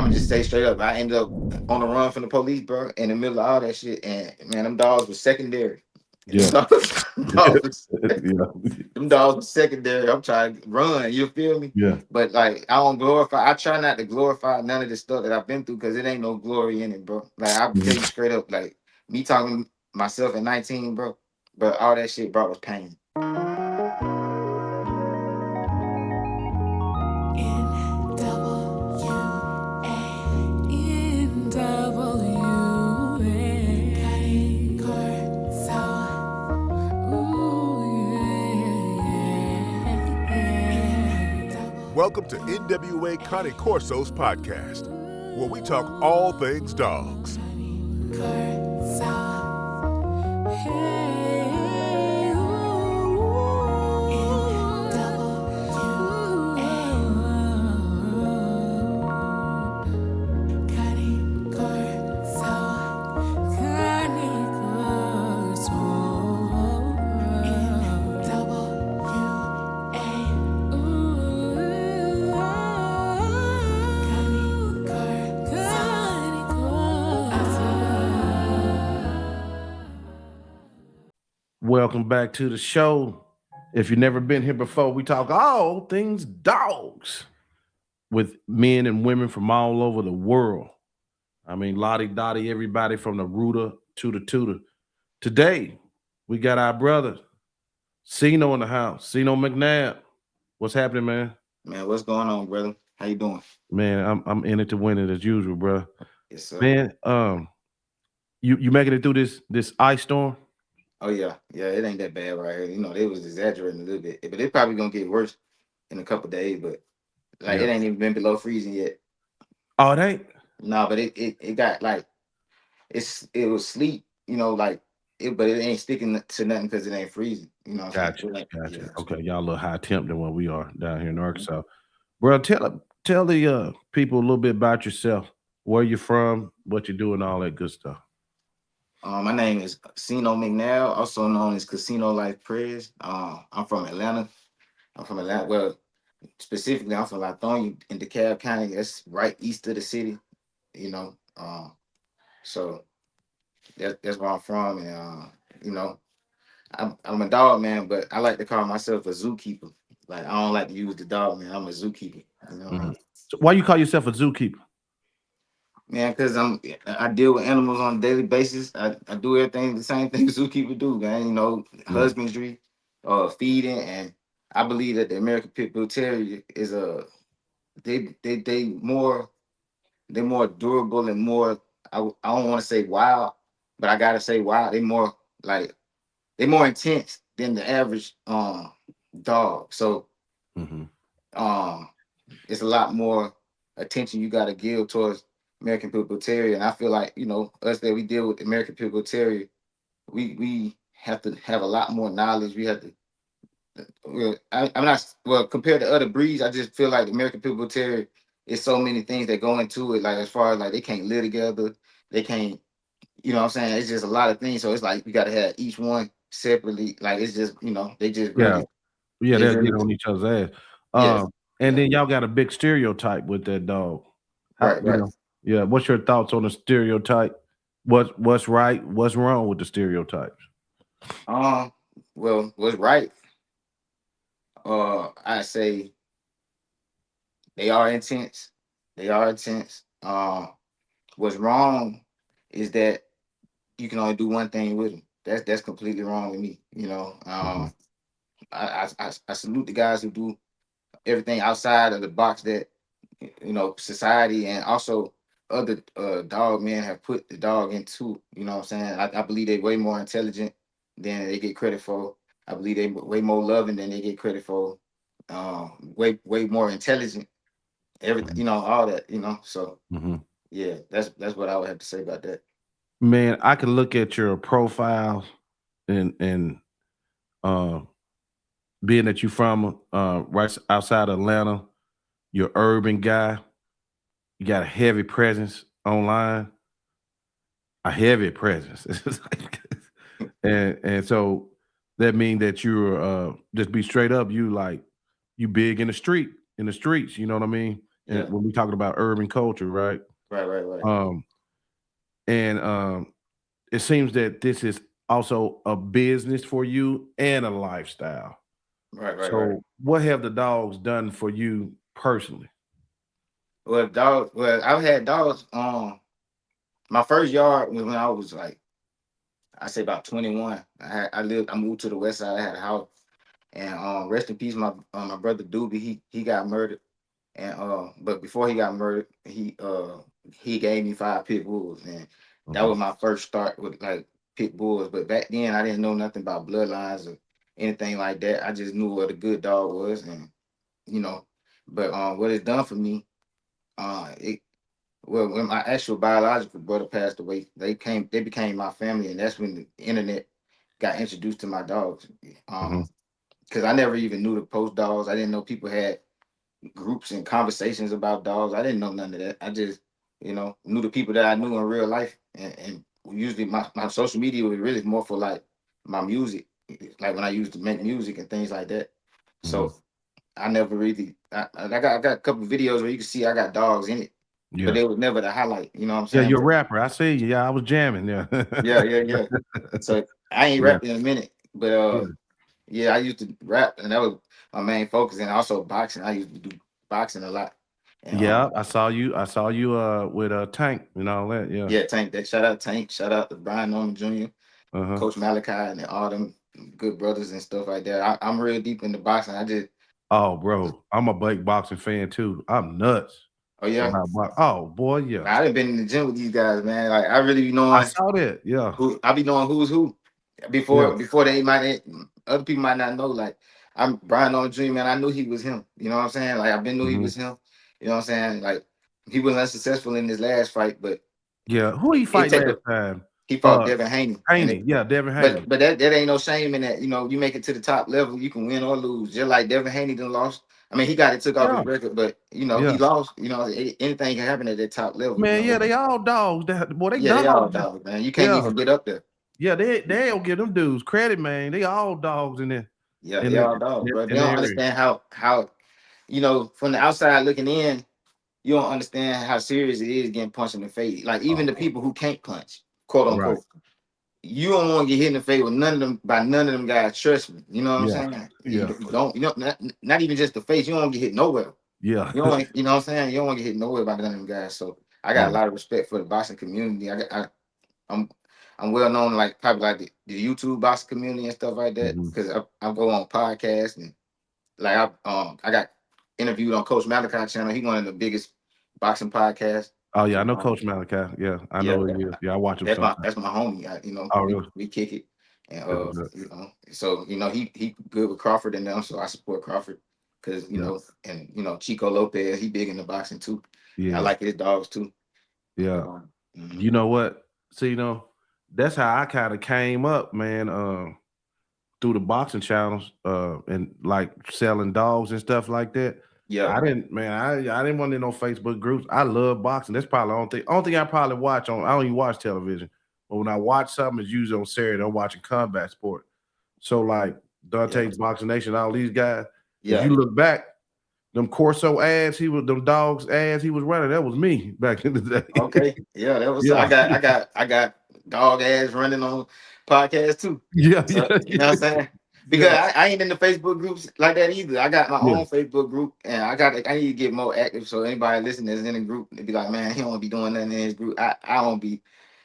I'm gonna just say straight up. I ended up on the run from the police, bro, in the middle of all that shit. And man, them dogs were secondary. Them Yeah. dogs, dogs, Yeah. them dogs were secondary. I'm trying to run. You feel me? Yeah. But like, I don't glorify. I try not to glorify none of the stuff that I've been through because it ain't no glory in it, bro. Like I'll tell you Mhm. straight up, like me talking myself at 19, bro. But all that shit brought was pain. Welcome to NWA Connie Corsos podcast, where we talk all things dogs. Welcome back to the show. If you've never been here before, we talk all things dogs with men and women from all over the world. I mean, Lottie Dottie, everybody from the rooter to the tutor. Today, we got our brother, Sino in the house. Sino McNabb. What's happening, man? Man, what's going on, brother? How you doing? Man, I'm in it to win it as usual, bro. Yes, sir. Man, you making it through this ice storm? Oh yeah, yeah. It ain't that bad right here. You know, they was exaggerating a little bit, but it probably gonna get worse in a couple days. But like, Yeah. it ain't even been below freezing yet. Oh, it ain't. No, but it got like it was sleep. You know, like it, but it ain't sticking to nothing because it ain't freezing. You know what I'm saying? Gotcha, gotcha. Yeah. Okay, y'all a little high temp than what we are down here in Arkansas. Bro, tell the people a little bit about yourself, where you're from, what you do, and all that good stuff. My name is Sino McNabb, also known as Casino Life Prayers. I'm from Atlanta. I'm from Atlanta. Well, specifically, I'm from Lithonia in DeKalb County. That's right east of the city. You know, so that's where I'm from, and you know, I'm a dog man, but I like to call myself a zookeeper. Like I don't like to use the dog man. I'm a zookeeper. You know what I Mhm. mean? So why you call yourself a zookeeper? Man, because I deal with animals on a daily basis. I do everything the same thing zookeeper do, man. You know, Yeah. husbandry, feeding, and I believe that the American Pit Bull Terrier is a they more they're more durable and more. I don't want to say wild, but I gotta say wild. They more like they're more intense than the average dog. So Hmm. um it's a lot more attention you got to give towards American Pit Bull Terrier. And I feel like, you know, us that we deal with the American Pit Bull Terrier, we have to have a lot more knowledge. We have to. Well, I'm not well compared to other breeds. I just feel like the American Pit Bull Terrier is so many things that go into it. Like as far as like they can't live together, they can't. You know what I'm saying? It's just a lot of things. So it's like you got to have each one separately. Like it's just they just Yeah, really yeah, they they'll get really on each other's ass. yes And yeah then y'all got a big stereotype with that dog. How right right. Yeah. What's your thoughts on the stereotype? What's right? What's wrong with the stereotypes? Um, well, what's right? I say they are intense. They are intense. What's wrong is that you can only do one thing with them. That's completely wrong with me. You know, Hmm. I salute the guys who do everything outside of the box that society and also other dog men have put the dog into. You know what I'm saying? I believe they're way more intelligent than they get credit for. I believe they way more loving than they get credit for. Way more intelligent. Everything, Hmm. all that, So Hmm. yeah, that's what I would have to say about that. Man, I can look at your profile and uh, being that you from right outside Atlanta, you're urban guy. You got a heavy presence online, a heavy presence. It's like- and so that means that you're just be straight up, you big in the streets, you know what I mean? and Yeah. when we talking about urban culture, right? Right. Um, and it seems that this is also a business for you and a lifestyle. Right. So, what have the dogs done for you personally? Well, I've had dogs. My first yard was when I was like, I say about 21. I moved to the west side. I had a house, and rest in peace, my brother Doobie. He got murdered, and but before he got murdered, he gave me 5 pit bulls, and that Mhm, was my first start with like pit bulls. But back then, I didn't know nothing about bloodlines or anything like that. I just knew what a good dog was, and you know, but what it's done for me, it well, when my actual biological brother passed away, they became my family, and that's when the internet got introduced to my dogs. mhm. Because I never even knew to post dogs. I didn't know people had groups and conversations about dogs. I didn't know none of that. I just, knew the people that I knew in real life, and usually my social media was really more for like my music, like when I used to make music and things like that. Mhm. So I never really, I got a couple videos where you can see I got dogs in it, but Yeah. it was never the highlight. You know what I'm Yeah, saying? you're a But rapper. I see you. Yeah, I was jamming. Yeah. yeah. So I ain't Yeah. rapping in a minute, but Yeah. yeah, I used to rap, and that was my main focus, and also boxing. I used to do boxing a lot, and Yeah, I saw you with Tank and all that. Yeah. yeah, Tank. That shout out Tank, shout out to Brian Norman Jr., Uh-huh. Coach Malachi, and all them good brothers and stuff like that. I'm real deep into boxing. I just, Oh, bro. I'm a big boxing fan too. I'm nuts oh yeah, about box. Oh boy, yeah. I done been in the gym with these guys, man. Like I really be I knowing saw that. Yeah. I be knowing who's who Yeah. before other people might not know. Like I'm Brian on Dream, man. I knew he was him. You know what I'm saying? Like I've been knew he Mhm. was him. You know what I'm saying? Like he was unsuccessful in his last fight, but Yeah. Who he it fight take last a time? he fought Uh Devin Haney, Haney. Yeah, Devin but Haney. that ain't no shame in that. You make it to the top level, you can win or lose. Just like Devin Haney done lost. I mean, he got it took off Yeah. his record, but he Yeah. lost. Anything can happen at that top level. Man, yeah, they all dogs. Boy, they Yeah, they all dogs. dogs, man. You can't Yeah. even get up there. Yeah, they don't give them dudes credit, man. They all dogs in there Yeah, in they the all dogs, bro. They in the don't area. understand how from the outside looking in, you don't understand how serious it is getting punched in the face. Like even the Oh, people who can't punch, quote right. unquote, you don't want to get hit in the face with none of them guys. Trust me. You know what I'm Yeah. saying? You Yeah. don't, not even just the face. You don't want to get hit nowhere. Yeah. You don't want, you know what I'm saying? You don't want to get hit nowhere by none of them guys. So I got a Right. lot of respect for the boxing community. I'm I'm well known like probably like the YouTube boxing community and stuff like that Mhm. because I go on podcasts and like I got interviewed on Coach Malachi channel. He one of the biggest boxing podcasts. Oh, yeah, I And, know Coach Malachi. Yeah, I yeah, know who he is. Yeah, I watch him sometimes. that's my homie. Oh, We really? we kick it, and That's what's up. so he good with Crawford and them, so I support Crawford because Yeah. and Chico Lopez, he big in the boxing too. And I Yeah. like his dogs too. And, Yeah. mhm. You know what? See, that's how I kind of came up, man, through the boxing channels, and like selling dogs and stuff like that. Yeah, I didn't want in no Facebook groups. I love boxing. That's probably the only thing I probably watch on. I don't even watch television, but when I watch something, it's usually on Saturday. I'm watching combat sport. So like yeah, Dante's Boxing Nation, all these guys. If yeah. you look back, them Corso ads, them dogs ads he was running. That was me back in the day. Okay, yeah. That was Yeah, I got dog ass running on podcast too. yeah, So yeah, you know what I'm saying? Because yeah, I ain't in the Facebook groups like that either. I got my yeah, own Facebook group, and I need to get more active. So anybody listening that's in the group, they be like, man, he don't be doing nothing in his group. I don't be,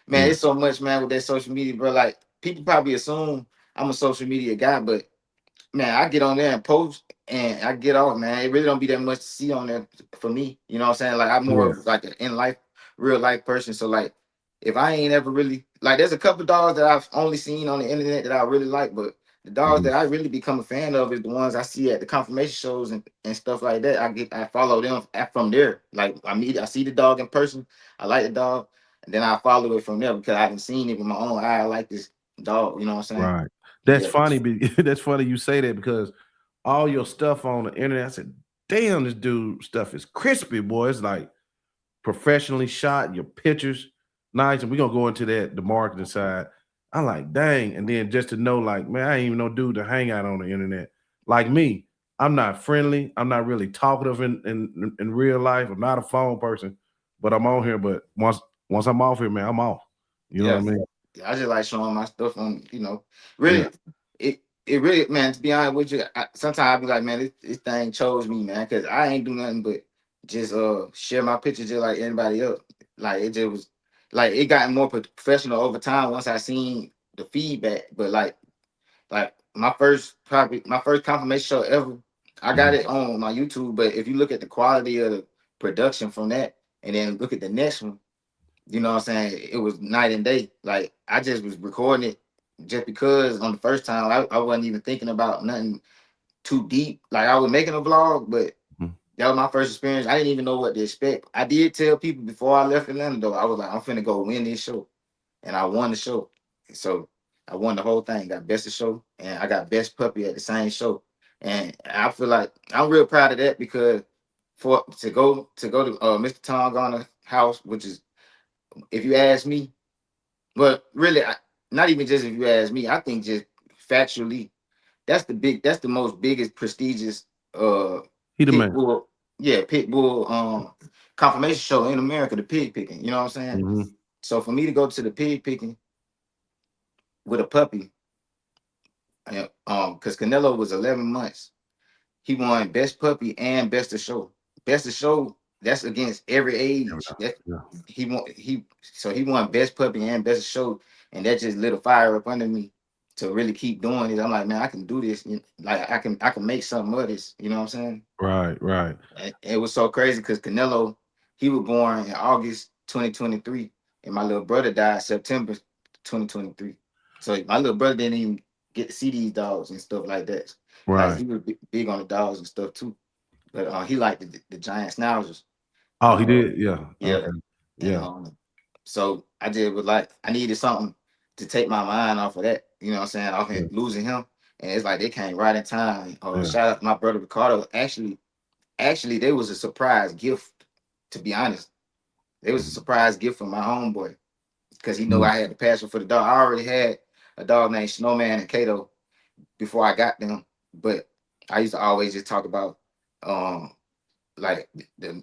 man. yeah. It's so much, man, with that social media, bro. Like people probably assume I'm a social media guy, but man, I get on there and post and I get off, man. It really don't be that much to see on there for me. You know what I'm saying? Like I'm more Yeah. of like an in life, real life person. So like if I ain't ever really like there's a couple dogs that I've only seen on the internet that I really like, but the dogs Mhm. that I really become a fan of is the ones I see at the confirmation shows and stuff like that. I follow them from there. Like I see the dog in person, I like the dog, and then I follow it from there because I haven't seen it with my own eye. I like this dog, you know what I'm saying? Right. That's Yeah. funny. That's funny you say that because all your stuff on the internet, I said, damn, this dude stuff is crispy, boy. It's like professionally shot, your pictures, nice. And we're gonna go into the marketing side. I'm like, dang. And then just to know, like, man, I ain't even no dude to hang out on the internet. Like me. I'm not friendly. I'm not really talkative in real life. I'm not a phone person, but I'm on here. But once I'm off here, man, I'm off. You know Yeah, what I mean? I just like showing my stuff on, Yeah. really, it really, man, to be honest with you, sometimes I be like, man, this thing chose me, man, because I ain't do nothing but just share my pictures just like anybody else. Like it just was like it got more professional over time once I seen the feedback. But like my first confirmation show ever, I got Mhm. it on my YouTube. But if you look at the quality of the production from that, and then look at the next one, you know what I'm saying? It was night and day. Like I just was recording it just because on the first time I wasn't even thinking about nothing too deep. Like I was making a vlog, but Mhm. that was my first experience. I didn't even know what to expect. I did tell people before I left Atlanta though, I was like, I'm finna go win this show. And I won the show. So I won the whole thing, got best of show, and I got best puppy at the same show. And I feel like I'm real proud of that because for to go to Mr. Tom Garner's house, which is, if you ask me, but really, not even just if you ask me, I think just factually, that's the most biggest prestigious He the pit man. bull, yeah, pit bull confirmation show in America, the pig picking. You know what I'm saying? Hmm. So for me to go to the pig picking with a puppy, because Canelo was 11 months. He won best puppy and best of show. Best of show, that's against every age. That Yeah. he won best puppy and best of show, and that just lit a fire up under me to really keep doing it. I'm like, man, I can do this. Like I can make something of this. You know what I'm saying? Right. Right. And it was so crazy because Canelo, he was born in August 2023, and my little brother died September 2023. So my little brother didn't even get to see these dogs and stuff like that. Like Right. he was big on the dogs and stuff too. But he liked the giant schnauzers. Oh, And he did. Yeah. yeah, Okay. and Yeah. so I just was like, I needed something to take my mind off of that. You know what I'm saying? Off Yeah. him losing him. And it's like they came right in time. Yeah. Shout out to my brother Ricardo. Actually, there was a surprise gift, to be honest. There was a surprise gift from my homeboy because he knew Mhm. I had the passion for the dog. I already had a dog named Snowman and Kato before I got them, but I used to always just talk about um like the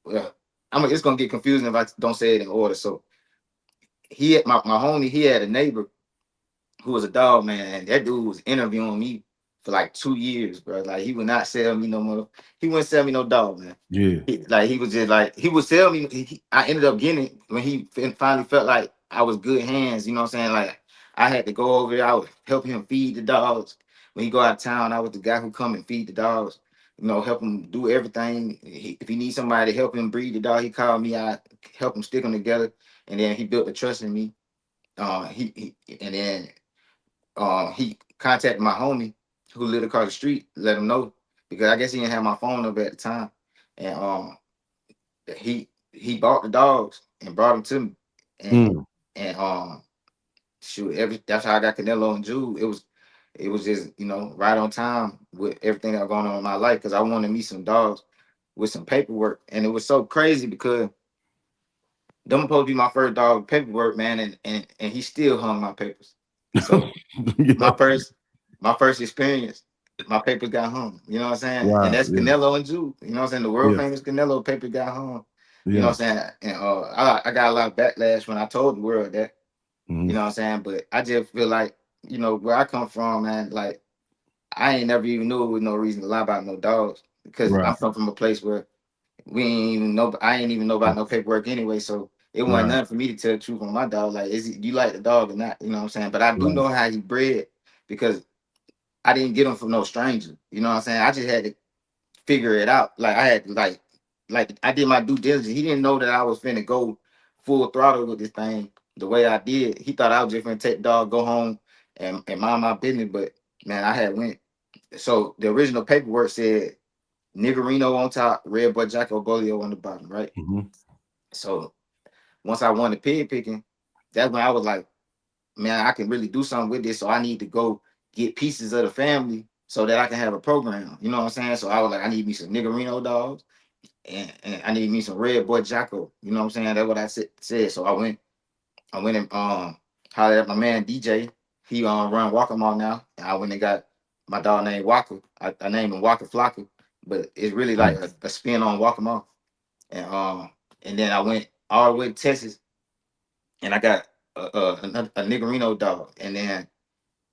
well, it's gonna get confusing if I don't say it in order. So he had my homie, he had a neighbor who was a dog man, and that dude was interviewing me for like 2 years, bro. Like he would not sell me no more. He wouldn't sell me no dog, man. Yeah. He was just like he would sell me. I ended up getting it when he finally felt like I was good hands. You know what I'm saying? Like I had to go over there. I would help him feed the dogs. When he go out of town, I was the guy who come and feed the dogs. Help him do everything. If he needs somebody to help him breed the dog, he called me. I help him stick them together, and then he built the trust in me. And then he contacted my homie who lived across the street, let him know because I guess he didn't have my phone number at the time, and he bought the dogs and brought them to me, and Mm. and shoot, that's how I got Canelo and Jude. It was just right on time with everything that was going on in my life because I wanted me some dogs with some paperwork, and it was so crazy because them supposed to be my first dog with paperwork, man, and he still hung my papers. So my Yeah. first my first experience, my papers got hung. You know what I'm saying? And Wow. that's Yeah. Canelo and Jude. You know what I'm saying? The world Yeah. famous Canelo paper got hung. You know Yeah. what I'm saying? And I got a lot of backlash when I told the world that. You Mhm. know what I'm saying? But I just feel like, where I come from, man, like I ain't never even knew it was no reason to lie about no dogs. Because Right. I'm from a place where we ain't even know I ain't even know about no paperwork anyway. So it wasn't Right. nothing for me to tell the truth on my dog. Like, you like the dog or not? You know what I'm saying? But I do Right. know how he bred because I didn't get him from no stranger. You know what I'm saying? I just had to figure it out. Like I had to like I did my due diligence. He didn't know that I was finna go full throttle with this thing the way I did. He thought I was just gonna take the dog, go home and mind my business. But man, I had went. So the original paperwork said Niggerino on top, Red Boy Jacko Bolio on the bottom, right? Mhm. So once I won the pig picking, that's when I was like, man, I can really do something with this. So I need to go get pieces of the family so that I can have a program. You know what I'm saying? So I was like, I need me some Niggerino dogs and I need me some Red Boy Jocko. You know what I'm saying? That's what I said. So I went and hollered at my man DJ. He run Walk 'em All now. And I went and got my dog named Walker. I named him Walker Flocka, but it's really like a spin on Walk 'em Off. And then I went all the way to Texas, and I got a Niggerino dog. And then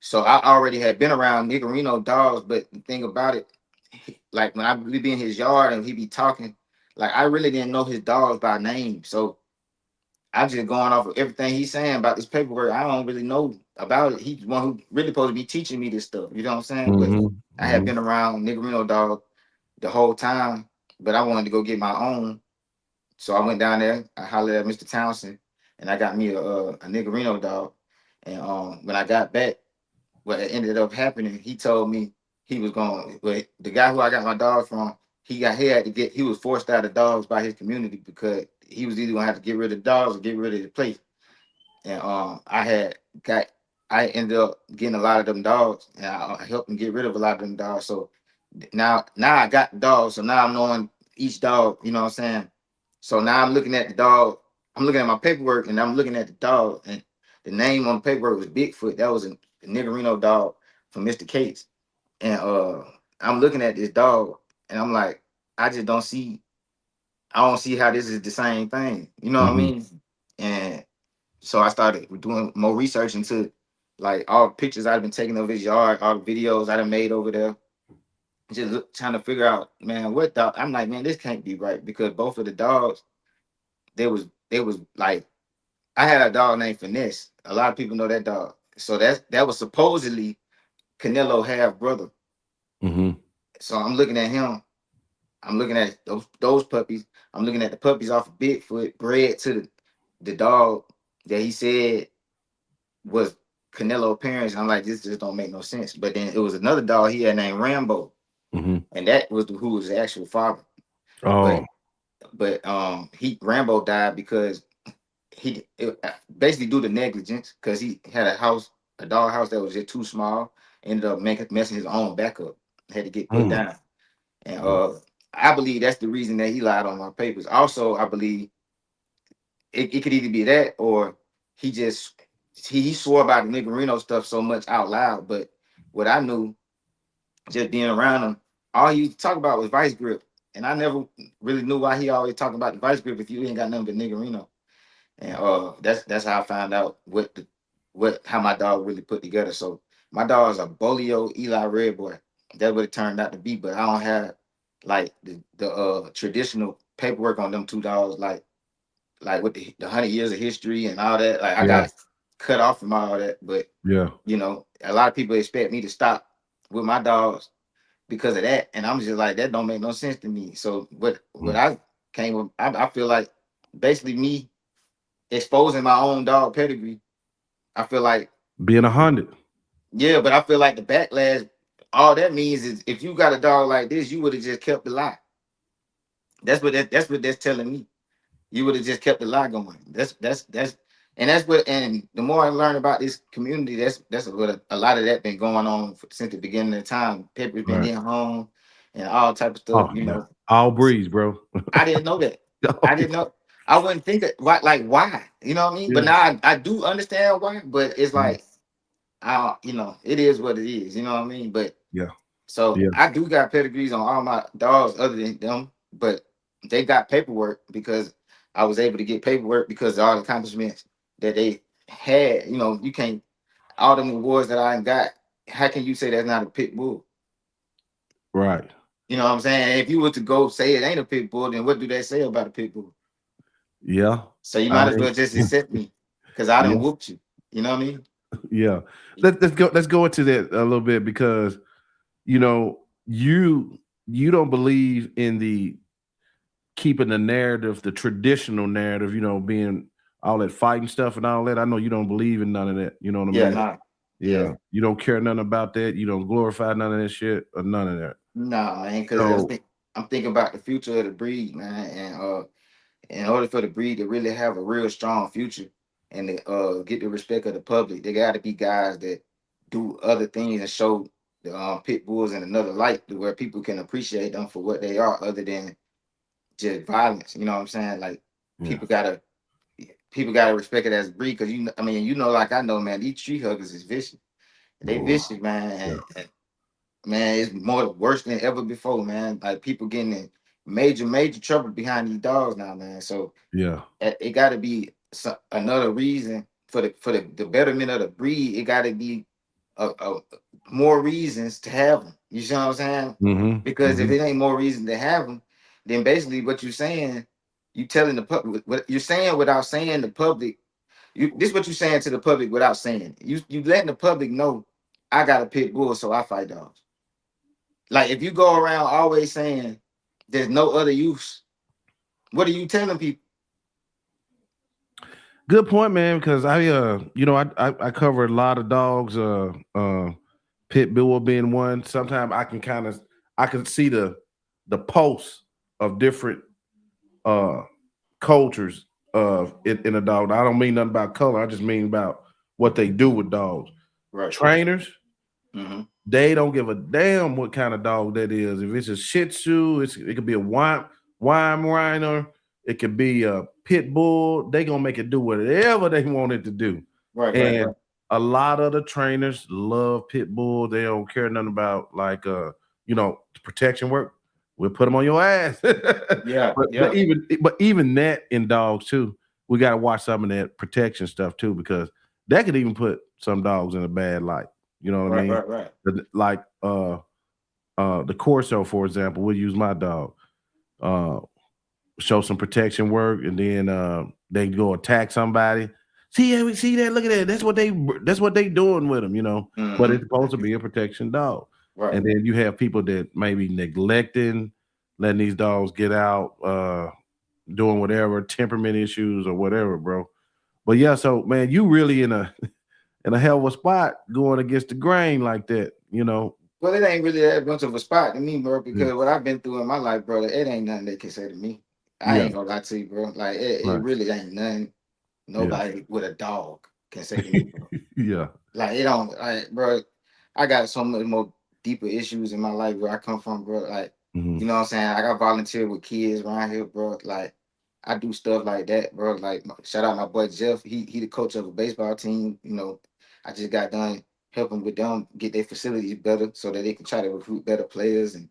so I already had been around Niggerino dogs, but the thing about it, like when we be in his yard and he be talking, like I really didn't know his dogs by name. So I'm just going off of everything he's saying about this paperwork. I don't really know about it. He's the one who really supposed to be teaching me this stuff. You know what I'm saying? But I had been around Niggerino dog the whole time, but I wanted to go get my own. So I went down there. I hollered at Mr. Townsend, and I got me a Niggerino dog. And when I got back, what ended up happening, he told me he was going. But the guy who I got my dog from, he was forced out of dogs by his community because he was either gonna have to get rid of dogs or get rid of the place. And I ended up getting a lot of them dogs, and I helped him get rid of a lot of them dogs. So now I got the dogs, so now I'm knowing each dog. You know what I'm saying? So now I'm looking at the dog. I'm looking at my paperwork, and I'm looking at the dog, and the name on the paperwork was Bigfoot. That was a Niggerino dog from Mr. Cates. And I'm looking at this dog, and I'm like, I just don't see. I don't see how this is the same thing. You know what I mean? And so I started doing more research into like all the pictures I've been taking of his yard, all the videos I done made over there. Trying to figure out, man, what dog. I'm like, man, this can't be right because both of the dogs, they was like, I had a dog named Finesse. A lot of people know that dog. So that was supposedly Canelo half brother. So I'm looking at him. I'm looking at those puppies. I'm looking at the puppies off of Bigfoot, bred to the dog that he said was Canelo parents. I'm like, this just don't make no sense. But then it was another dog he had named Rambo, and that was who was the actual father. But Oh. he Rambo died because basically due to negligence because he had a dog house that was just too small. Ended up messing his own back up. Had to get put down. And I believe that's the reason that he lied on my papers. Also, I believe it could either be that or he just he swore about the Niggerino stuff so much out loud. But what I knew, just being around him, all he used to talk about was vice grip. And I never really knew why he always talking about the vice grip if you ain't got nothing but Niggerino. And that's how I found out how my dog really put together. So my dog is a Bolio Eli Red Boy. That's what it turned out to be. But I don't have like the traditional paperwork on them two dogs, like with the 100 years of history and all that. Like I got cut off from all that. But you know, a lot of people expect me to stop with my dogs because of that, and I'm just like, that don't make no sense to me. So what I came with, I feel like basically me exposing my own dog pedigree. I feel like Being 100. yeah, but I feel like the backlash, all that means is if you got a dog like this, you would have just kept the lie. That's what that's telling me. You would have just kept the lie going. And the more I learn about this community, that's what a lot of that been going on since the beginning of time. Pepper's been Right. getting home and all type of stuff. Oh You yeah. know, All breeze, bro. I didn't know that. I didn't know. I wouldn't think it why. You know what I mean? But Yeah. now I do understand why. But it's Mhm. like it is what it is. You know what I mean? But Yeah. so Yeah. I do got pedigrees on all my dogs other than them, but they got paperwork because I was able to get paperwork because of all the accomplishments that they had. You know, you can't all them awards that I got. How can you say that's not a pit bull? Right. You know what I'm saying? If you were to go say it ain't a pit bull, then what do they say about a pit bull? Yeah. So you I might as mean, well just accept me because I done yeah. whooped you. You know what I mean? Yeah. Let's go into that a little bit because you don't believe in the keeping the narrative, the traditional narrative, being all that fighting stuff and all that. I know you don't believe in none of that. You know what I Yeah, mean? nah. Yeah. Yeah. You don't care nothing about that. You don't glorify none of that shit or none of that. Nah, man, because So I'm thinking about the future of the breed, man. And in order for the breed to really have a real strong future and to get the respect of the public, they got to be guys that do other things and show the pit bulls in another light to where people can appreciate them for what they are, other than just violence. You know what I'm saying? Like yeah. people gotta people gotta respect it as a breed because like I know, man, these tree huggers is vicious. They Boy. vicious, man. Yeah. man, it's more worse than ever before, man. Like people getting in major trouble behind these dogs now, man. So Yeah. it got to be another reason for the betterment of the breed. It got to be a more reasons to have them. You see what I'm saying? Mm-hmm. Because if Mm-hmm. it ain't more reason to have them, then basically what you're saying, you telling the public what you're saying without saying the public. This what you're saying to the public without saying it. You letting the public know I got a pit bull, so I fight dogs. Like if you go around always saying there's no other use, what are you telling people? Good point, man. Because I cover a lot of dogs. Pit bull being one. Sometimes I can see the pulse of different uh cultures of it in a dog. I don't mean nothing about color. I just mean about what they do with dogs. Right. Trainers, Mm-hmm. they don't give a damn what kind of dog that is. If it's a Shih Tzu, it could be a Weimaraner, it could be a pit bull. They gonna make it do whatever they want it to do. Right. Right. And Right. a lot of the trainers love pit bull. They don't care nothing about protection work. We'll put them on your ass. Yeah. but Yeah. even that in dogs too, we got to watch some of that protection stuff too, because that could even put some dogs in a bad light. You know what I Right. mean? Right. Right. Like the Corso, for example, we'll use my dog. Uh Show some protection work, and then they go attack somebody. See that, look at that. That's what they doing with them. But Mm-hmm. it's supposed to be a protection dog. Right. And then you have people that maybe neglecting, letting these dogs get out, doing whatever, temperament issues or whatever, bro. But yeah, so man, you really in a in a hell of a spot going against the grain like that. Well, it ain't really that much of a spot to me, bro, Yeah. because what I've been through in my life, bro, it ain't nothing they can say to me. I Yeah. ain't gonna lie to you, bro. Like it Right. really ain't nothing Yeah. nobody with a dog can say to me, bro. Yeah. Like it don't like, bro. I got so much more deeper issues in my life where I come from, bro. Like, Hmm. you know what I'm saying? I got volunteer with kids around here, bro. Like, I do stuff like that, bro. Like, shout out my boy Jeff. He the coach of a baseball team. I just got done helping with them get their facilities better so that they can try to recruit better players and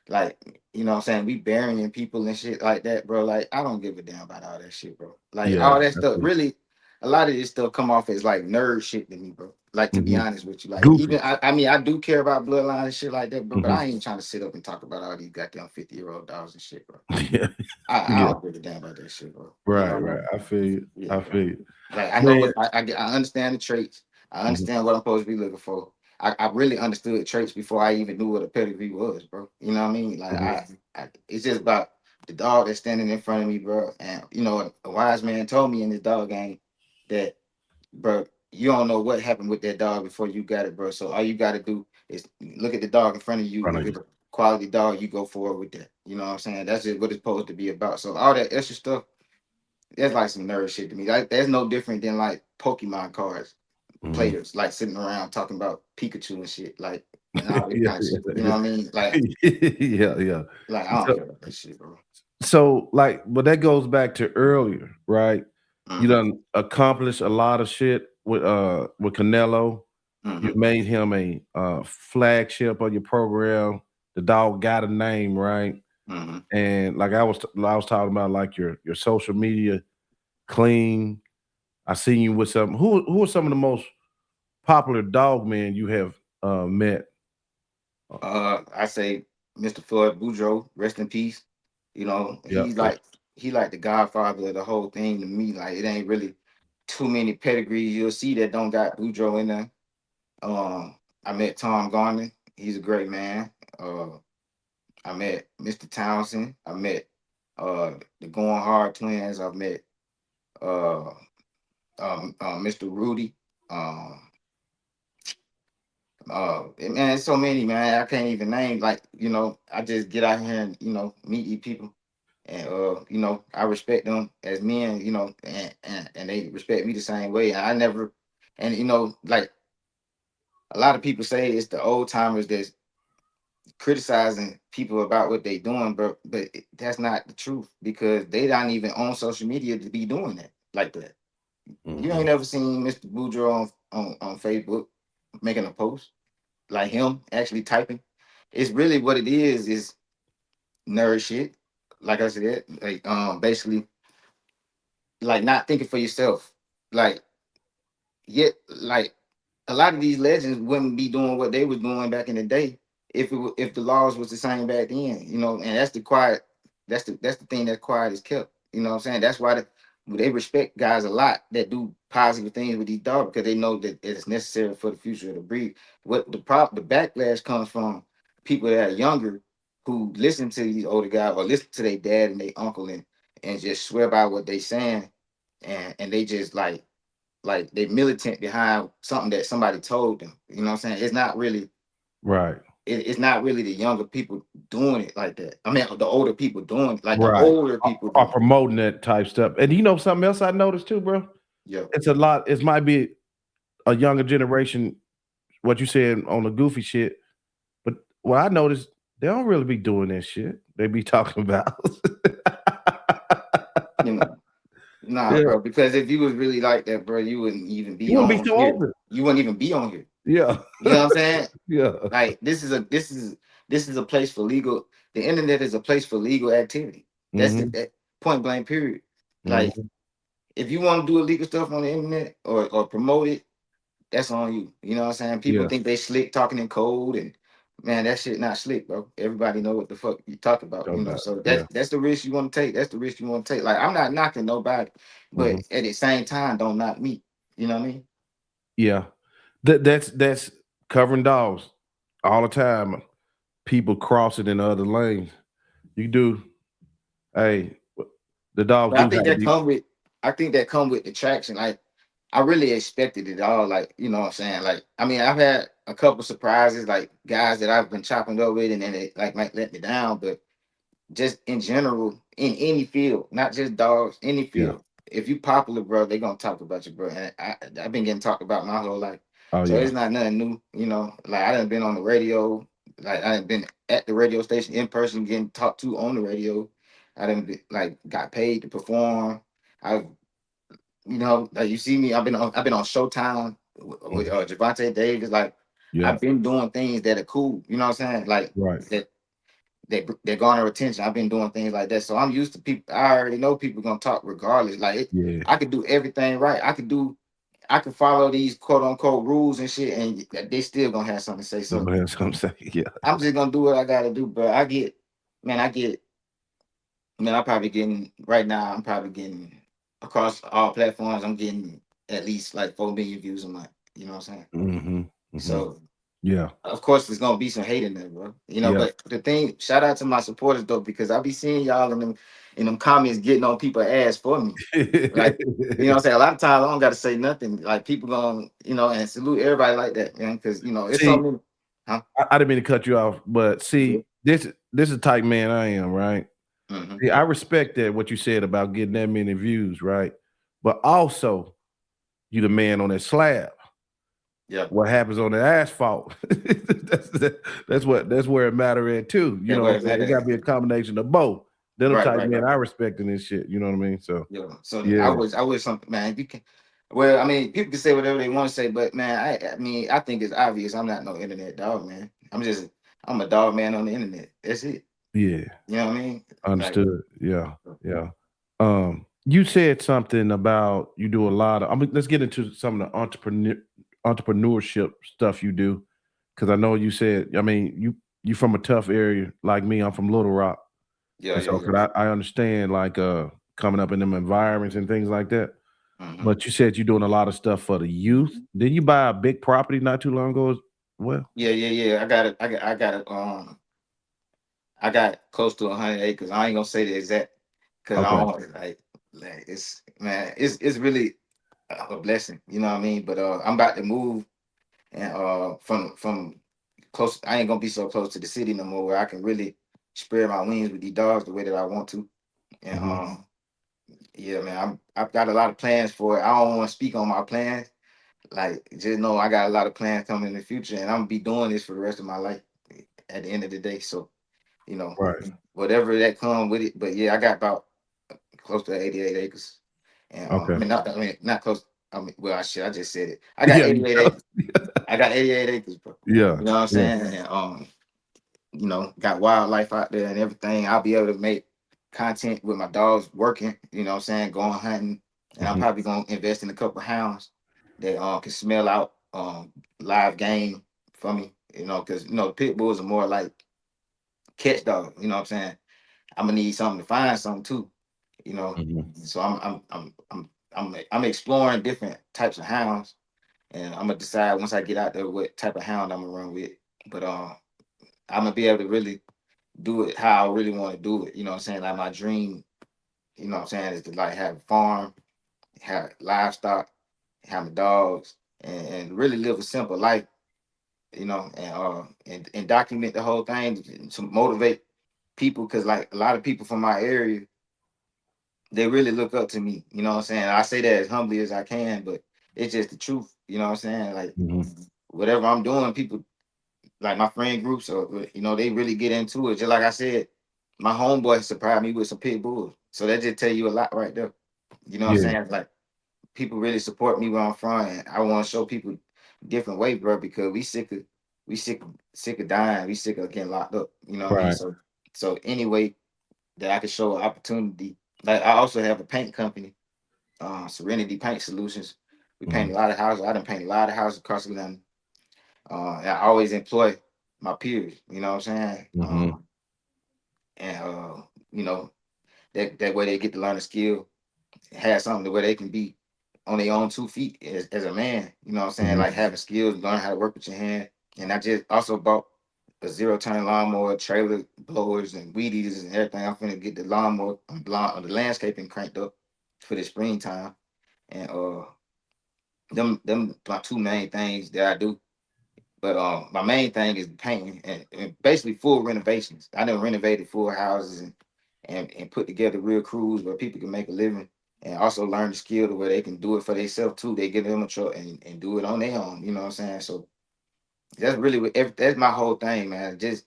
like, you know what I'm saying? We burying people and shit like that, bro. Like, I don't give a damn about all that shit, bro. Like, Yeah. all that stuff, really, a lot of this stuff come off as like nerd shit to me, bro. Like, to be Hmm. honest with you, like, Goofy. even I mean, I do care about bloodline and shit like that, bro. But Hmm. I ain't trying to sit up and talk about all these goddamn 50-year-old dogs and shit, bro. Yeah. I Yeah. don't give a damn about that shit, bro. You know Right, what I right. mean? I feel you. Yeah, I bro. feel you. Like I know Man. what I understand the traits. I Mhm. understand what I'm supposed to be looking for. I really understood traits before I even knew what a pedigree was, bro. You know what I mean? Like Mhm. it's just about the dog that's standing in front of me, bro. And a wise man told me in this dog game that, bro, you don't know what happened with that dog before you got it, bro. So all you got to do is look at the dog in front of you. Front If of you. it's a quality dog, you go forward with that. You know what I'm saying? That's just what it's supposed to be about. So all that extra stuff, that's like some nerd shit to me. Like that's no different than like Pokemon cards Mhm. players like sitting around talking about Pikachu and shit, like and all this Yeah, kind of shit. You know yeah, what I mean? yeah, yeah. Like I don't So, care about that shit, bro. but that goes back to earlier, right? You Mm-hmm. done accomplished a lot of shit with Canelo. You Mm-hmm. made him a flagship of your program. The dog got a name, right? Mm-hmm. And like I was talking about, like your social media clean. I seen you with some. Who are some of the most popular dog men you have met? I say Mr. Floyd Boudreaux, rest in peace. Yeah, He like the godfather of the whole thing to me. Like it ain't really too many pedigrees you'll see that don't got Boudreaux in there. I met Tom Garner. He's a great man. I met Mr. Townsend. I met the Going Hard twins. I've met uh, Mr. Rudy. Um, man, it's so many, man. I can't even name. Like, I just get out here and meet these people, and I respect them as men. And they respect me the same way. And I never, and like a lot of people say it's the old timers that's criticizing people about what they doing, but that's not the truth because they don't even own social media to be doing that like that. You hmm ain't never seen Mr. Boudreaux on Facebook making a post like him actually typing. it's really what it is nourish it. Like I said, like basically like not thinking for yourself. Like yet like a lot of these legends wouldn't be doing what they was doing back in the day if the laws was the same back then, you know, and that's the quiet, that's the thing that quiet is kept. You know what I'm saying? That's why they respect guys a lot that do positive things with these dogs because they know that it's necessary for the future of the breed. What the backlash comes from people that are younger who listen to these older guys or listen to their dad and their uncle and just swear by what they saying and they just like they militant behind something that somebody told them. You know what I'm saying? It's not really Right. it's not really the younger people doing it like that. I mean the older people doing it, like the Right. older people Are doing it. promoting that type stuff. And you know something else I noticed too, bro? Yeah. It's a lot. It might be a younger generation, what you said on the goofy shit. But what I noticed, they don't really be doing that shit. They be talking about. You know. Nah, Yeah. bro. Because if you was really like that, bro, you wouldn't even You be wouldn't be on so here. open. You wouldn't even be on here. Yeah. You know what I'm saying? Yeah. Like this is a place for legal. The internet is a place for legal activity. That's Hmm. that point blank period. Like Hmm. if you want to do illegal stuff on the internet or promote it, that's on you. You know what I'm saying? People Yeah. think they slick talking in code and man, that shit not slick, bro. Everybody know what the fuck you talk about, Talk you know. about So it. Yeah. that's the risk you want to take. That's the risk you want to take. Like I'm not knocking nobody, but Hmm. at the same time, don't knock me. You know what I mean? Yeah. That's covering dogs all the time. People crossing in other lanes. You do. Hey, the dogs But I do think have that the. come with the traction. Like I really expected it all. Like, you know what I'm saying? Like, I mean, I've had a couple surprises, like guys that I've been chopping up with and then they like might let me down, but just in general, in any field, not just dogs, any Yeah. field. If you popular, bro, they gonna talk about you, bro. And I've been getting talked about my whole life, Oh so yeah. it's not nothing new, you know. Like I done been on the radio, like I done been at the radio station in person, getting talked to on the radio. I done been, like got paid to perform. I, you know, like you see me, I've been on Showtime with Mhm. Javante Davis. Like Yeah. I've been doing things that are cool. You know what I'm saying? Like Right. they garner attention. I've been doing things like that, so I'm used to people. I already know people gonna talk regardless. Like Yeah. I could do everything right. I could follow these quote unquote rules and shit, and they still gonna have something to say. You So gonna have something to say. Yeah. I'm just gonna do what I gotta do. But I get, man. I'm probably getting right now. I'm probably getting across all platforms. I'm getting at least like 4 million views a month. You know what I'm saying? Hmm. Hmm. So Yeah. of course, there's gonna be some hate in there, bro. You know, Yeah. but the thing, shout out to my supporters though, because I be seeing y'all in them comments getting on people's ass for me. Like, you know what I'm saying? A lot of times I don't gotta say nothing. Like people gonna, and salute everybody like that, man. Cause it's so See, many, huh? I didn't mean to cut you off, but Yeah. see, this is the type man I am, right? Hmm. See, I respect that what you said about getting that many views, right? But also, you the man on that slab. Yeah. What happens on the asphalt? That's where it matter at too. You That know what way I'm it's saying? at. It gotta be a combination of both. Then the Right, type right, man right. I respect in this shit. You know what I mean? So Yeah. So yeah. I wish something, man. You can, well, I mean, people can say whatever they want to say, but man, I mean, I think it's obvious. I'm not no internet dog, man. I'm a dog man on the internet. That's it. Yeah. You know what I mean? Like, Understood. Yeah. Yeah. You said something about you do a lot of. I mean, let's get into some of the entrepreneurship stuff you do, because I know you said. I mean, you from a tough area like me. I'm from Little Rock, yeah, and yeah, so yeah. 'cause I understand like coming up in them environments and things like that. Hmm. But you said you're doing a lot of stuff for the youth. Did you buy a big property not too long ago as well? Yeah, yeah, yeah. I got close to 100 acres. I ain't gonna say the exact because I Okay. don't want to like it's man, it's really a blessing. You know what I mean? But I'm about to move and from close. I ain't gonna be so close to the city no more where I can really spread my wings with these dogs the way that I want to. And Hmm. yeah, man, I've got a lot of plans for it. I don't want to speak on my plans. Like, just know I got a lot of plans coming in the future, and I'm gonna be doing this for the rest of my life. At the end of the day, so you know, Right. whatever that come with it. But yeah, I got about close to 88 acres, and Okay. I mean, not close. I mean, well, I just said it. I got Yeah. 88 acres. I got 88 acres, bro. Yeah. You know what I'm Yeah. saying? And, you know, got wildlife out there and everything, I'll be able to make content with my dogs working, you know what I'm saying, going hunting. And I'm Mhm. probably gonna invest in a couple hounds that can smell out live game for me, you know, because you know, pit bulls are more like catch dogs, you know what I'm saying? I'm gonna need something to find something too, you know. Mhm. So I'm exploring different types of hounds, and I'm gonna decide once I get out there what type of hound I'm gonna run with. But I'm gonna be able to really do it how I really want to do it. You know what I'm saying? Like my dream, you know what I'm saying, is to like have a farm, have livestock, have my dogs, and really live a simple life, you know, and document the whole thing to motivate people because like a lot of people from my area, they really look up to me. You know what I'm saying? I say that as humbly as I can, but it's just the truth. You know what I'm saying? Like Mhm. whatever I'm doing, people like my friend groups or you know, they really get into it. Just like I said, my homeboy surprised me with some pit bulls. So that just tell you a lot right there. You know what I'm Yeah. saying? Like people really support me where I'm from, and I want to show people different way, bro, because sick of dying, we sick of getting locked up. You know what I mean? Right. So anyway that I can show an opportunity. Like I also have a paint company, Serenity Paint Solutions. We paint a Mhm. lot of houses. I done paint a lot of houses across Atlanta. And I always employ my peers. You know what I'm saying? Mhm. And you know that way they get to learn a skill, have something to where they can be on their own 2 feet as a man. You know what I'm saying? Mhm. Like having skills, learn how to work with your hand. And I just also bought a 0 turn lawnmower, trailer blowers, and weed eaters and everything. I'm finna get the lawnmower, the landscaping cranked up for the springtime. And them my two main things that I do. But my main thing is painting and basically full renovations. I done renovated full houses and put together real crews where people can make a living and also learn the skill to where they can do it for themselves too. They get them a truck and do it on their own. You know what I'm saying? So that's really that's my whole thing, man. Just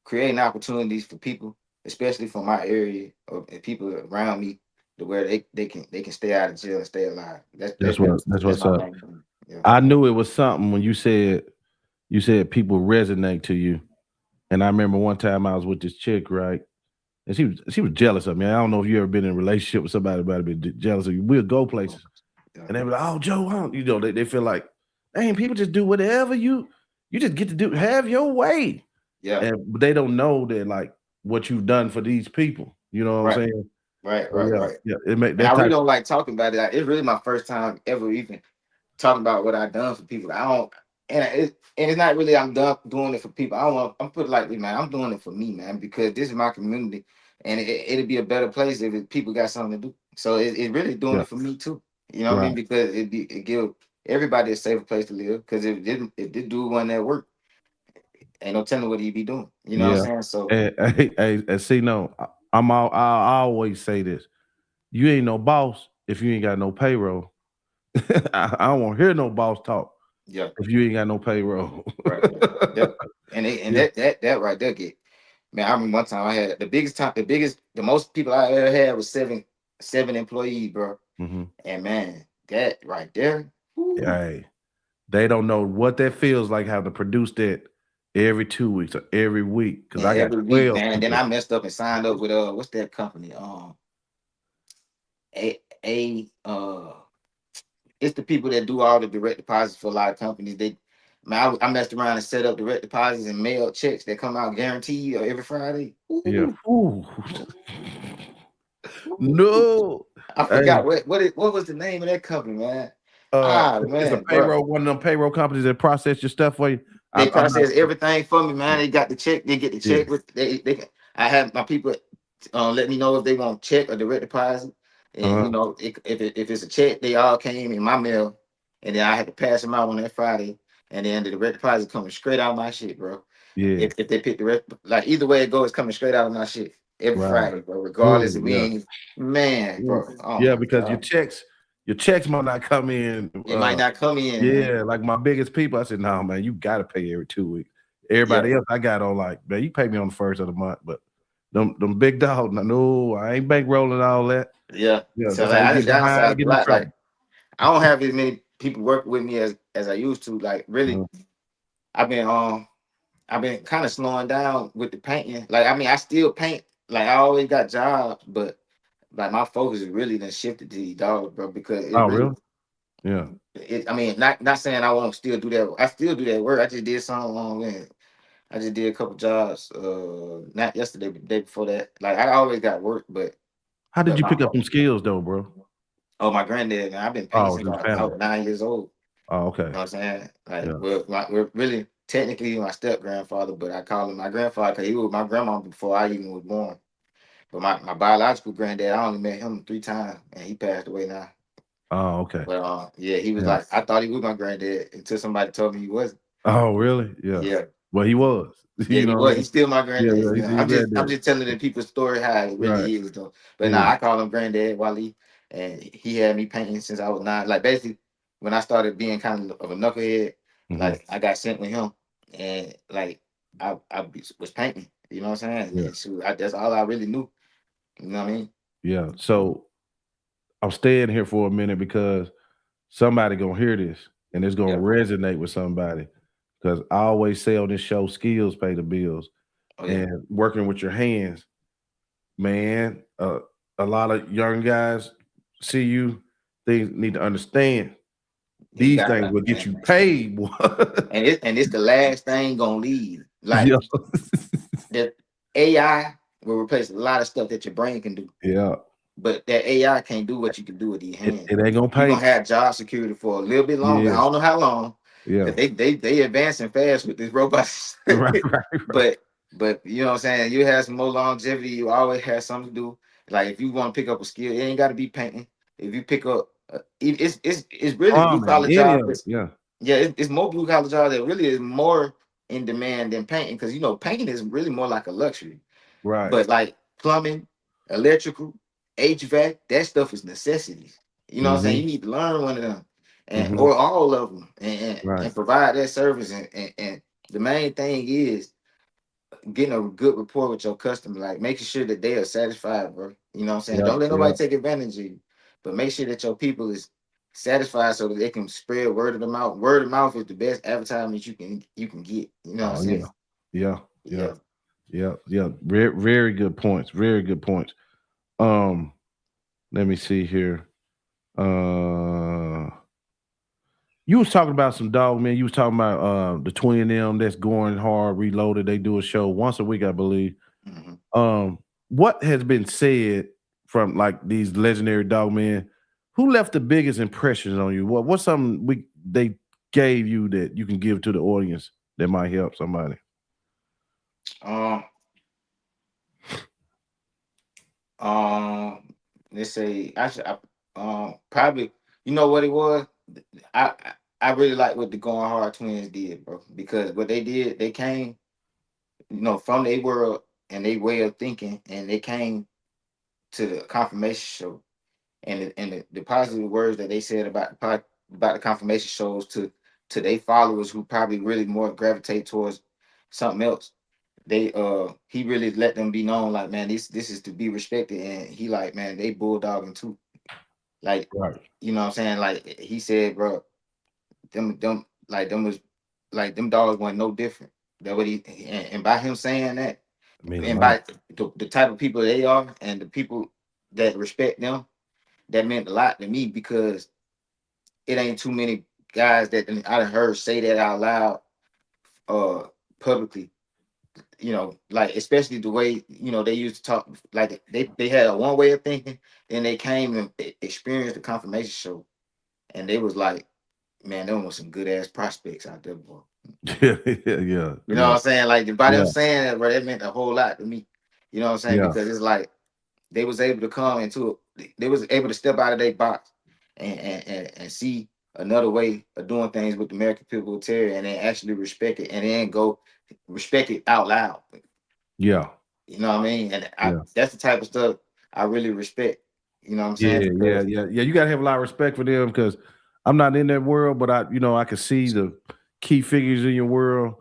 creating opportunities for people, especially from my area or and people around me, to where they can stay out of jail and stay alive. That's That's what's my up. main thing. Yeah. I knew it was something when you said people resonate to you. And I remember one time I was with this chick, right? And she was jealous of me. I don't know if you ever been in a relationship with somebody about to be jealous of you. We'll go places. Yeah. And they be like, oh, Joe, you know, they feel like, dang, people just do whatever you just get to do, have your way. Yeah. And they don't know that like what you've done for these people. You know what I'm Right. saying? Right. So Right. yeah, Right. yeah, it make And I that really type. don't like talking about it. Like, it's really my first time ever even talking about what I've done for people. I don't, and it's not really I'm done doing it for people. I don't want. I'm put it like this, man. I'm doing it for me, man, because this is my community, and it'd be a better place if people got something to do. So it's really doing Yeah, it for me too. You know what I mean? right. Because it give everybody a safer place to live. Because if this dude wasn't at work, ain't no telling what he'd be doing. You know what Yeah. I'm saying? So And and see, no, I always say this. You ain't no boss if you ain't got no payroll. I don't want to hear no boss talk yeah, if you ain't got no payroll. right, right. Yep. And Yeah. that right there get. Man, I remember one time I had the most people I ever had was seven employees, bro. Mhm. And man, that right there, whoo. Hey, they don't know what that feels like having to produce that every 2 weeks or every week because And I got every week, 12 man. Then people. I messed up and signed up with what's that company? A it's the people that do all the direct deposits for a lot of companies. Man, I messed around and set up direct deposits and mailed checks that come out guaranteed every Friday. Yeah. Ooh, Ooh. ooh. No. I Hey, forgot what was the name of that company, man. it's a Man, bro. payroll, one of them payroll companies that process your stuff for you. They I'm not. process everything for me, man. They got the check. They get the Yeah. check with I have my people let me know if they want check or direct deposit. And you Uh-huh. know, if it's a check, they all came in my mail, and then I had to pass them out on that Friday. And then the direct deposit coming straight out of my shit, bro. Yeah. If they pick like either way it goes, it's coming straight out of my shit every Right. Friday, bro. Oh Regardless if we yeah. ain't man, Ooh. bro. Oh Yeah, my because god, your checks might not come in. it might not come in, man. Yeah, like my biggest people, I said, no, man, you gotta pay every 2 weeks. Yeah, Everybody else I got on like, man, you pay me on the first of the month, but them big dogs, no, I ain't bankrolling all that. yeah. Yeah, So that's how like you I get just behind and downsized a get in lot. Like trouble. I don't have as many people working with me as I used to. Like really, Mhm. I've been I've been kind of slowing down with the painting. Like, I mean, I still paint. Like, I always got jobs, but like my focus is really done shifted to these dogs, bro. Because it Oh, really, really? Yeah. I mean, not saying I won't still do that. I still do that work. I just did something long with. I just did a couple jobs. Not yesterday, but the day before that. Like, I always got work, How did but you my pick up them skills though, bro? oh, my granddad, man, I've been painting Oh, since through I family. was 9 years old. Oh, You okay. know what I'm saying? Like, Yeah. we're really technically my step grandfather, but I call him my grandfather because he was my grandma before I even was born. But my biological granddad, I only met him 3 times, and he passed away now. Oh, okay. But yeah, he was Yeah. like, I thought he was my granddad until somebody told me he wasn't. Oh, really? Yeah. Yeah, Well, he was. yeah, You he know what I was. mean? He's still my Yeah, granddad. yeah. You He's know, your I'm granddaddy. just telling the people's story how it really Right. is though. But Yeah. nah, I call him granddad Wally, and he had me painting since I was 9. Like basically, when I started being kind of a knucklehead, Hmm. like I got sent with him, and like was painting. You know what I'm saying? Yeah. And shoot, that's all I really knew. You know what I mean? Yeah. So I'm staying here for a minute because somebody gonna hear this and it's gonna Yeah. resonate with somebody. Because I always say on this show, skills pay the bills, Oh yeah. and working with your hands, man. A lot of young guys see you. They need to understand Yeah, you these gotta things will get understand. you paid, boy. And it's the last thing gonna leave. Like Yeah. the AI will replace a lot of stuff that your brain can do. Yeah. But that AI can't do what you can do with your hand. It ain't gonna You're gonna pay. have job security for a little bit longer. I Yes. don't know how long, Yeah. because they advancing fast with these robots. Right, right, right. but but you know what I'm saying, you have some more longevity, you always have something to do. Like if you want to pick up a skill, it ain't gotta be painting. If you pick up it's really blue Plumbing, collar any job. of it. Yeah. Yeah, it's more blue collar job that really is more in demand than painting, because you know painting is really more like a luxury. Right. But like plumbing, electrical, HVAC, that stuff is necessities. You know what I'm saying? Hmm. You need to learn one of them, and Hmm. or all of them, Right. and provide that service. And the main thing is getting a good rapport with your customer, like making sure that they are satisfied, bro. You know what I'm saying? Yeah. Don't let Yeah. nobody take advantage of you, but make sure that your people is satisfied so that they can spread word of the mouth. Word of mouth is the best advertisement you can get. You know what I'm Oh yeah. saying? Yeah. Yeah. Yeah. Yeah. Yeah. Very, very good points. Very good points. Um, let me see here. Uh, you was talking about some dog man. You was talking about the twin them that's going hard, reloaded. They do a show once a week, I believe. Mhm. Um, what has been said from like these legendary dog men? Who left the biggest impressions on you? What's something they gave you that you can give to the audience that might help somebody? Um. Um, let's say probably, you know what it was. I really like what the Going Hard twins did, bro, because what they did, they came, from their world and their way of thinking, and they came to the confirmation show, and the positive words that they said about the confirmation shows to their followers who probably really more gravitate towards something else. He really let them be known, like, man, this is to be respected, and he like, man, they bulldogging too, like, Right. you know what I'm saying, like he said, bro, them like them was like them dogs weren't no different. That what he, and by him saying that, I mean a and lot. by the type of people they are and the people that respect them, that meant a lot to me, because it ain't too many guys that I done heard say that out loud, uh publicly. Like especially the way they used to talk, like they had a one way of thinking, then they came and experienced the confirmation show, and they was like, man, there was some good ass prospects out there, boy. Yeah, yeah, yeah, You know what yeah, I'm saying? Like by them yeah, saying that, bro, that meant a whole lot to me. You know what I'm saying? yeah, Because it's like they was able to come into it, they was able to step out of their box and see another way of doing things with the American People Terrier, and then actually respect it, and then go respect it out loud. yeah, You know what I mean? And yeah, that's the type of stuff I really respect. You know what I'm saying? yeah, yeah, Because yeah, yeah. You gotta have a lot of respect for them because I'm not in that world, but I can see the key figures in your world.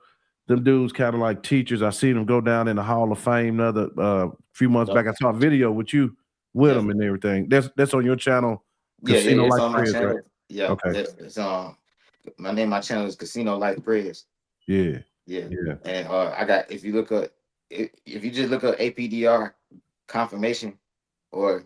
Them dudes kind of like teachers. I seen them go down in the Hall of Fame another few months yep, back. I saw a video with you with yep, them and everything. That's on your channel, yeah, Casino it's Like on my Prayers, right? channel. Yeah, Okay. it's my channel is Casino Life Prayers. Yeah. Yeah. Yeah. And I got, if you look up, if you just look up APDR confirmation, or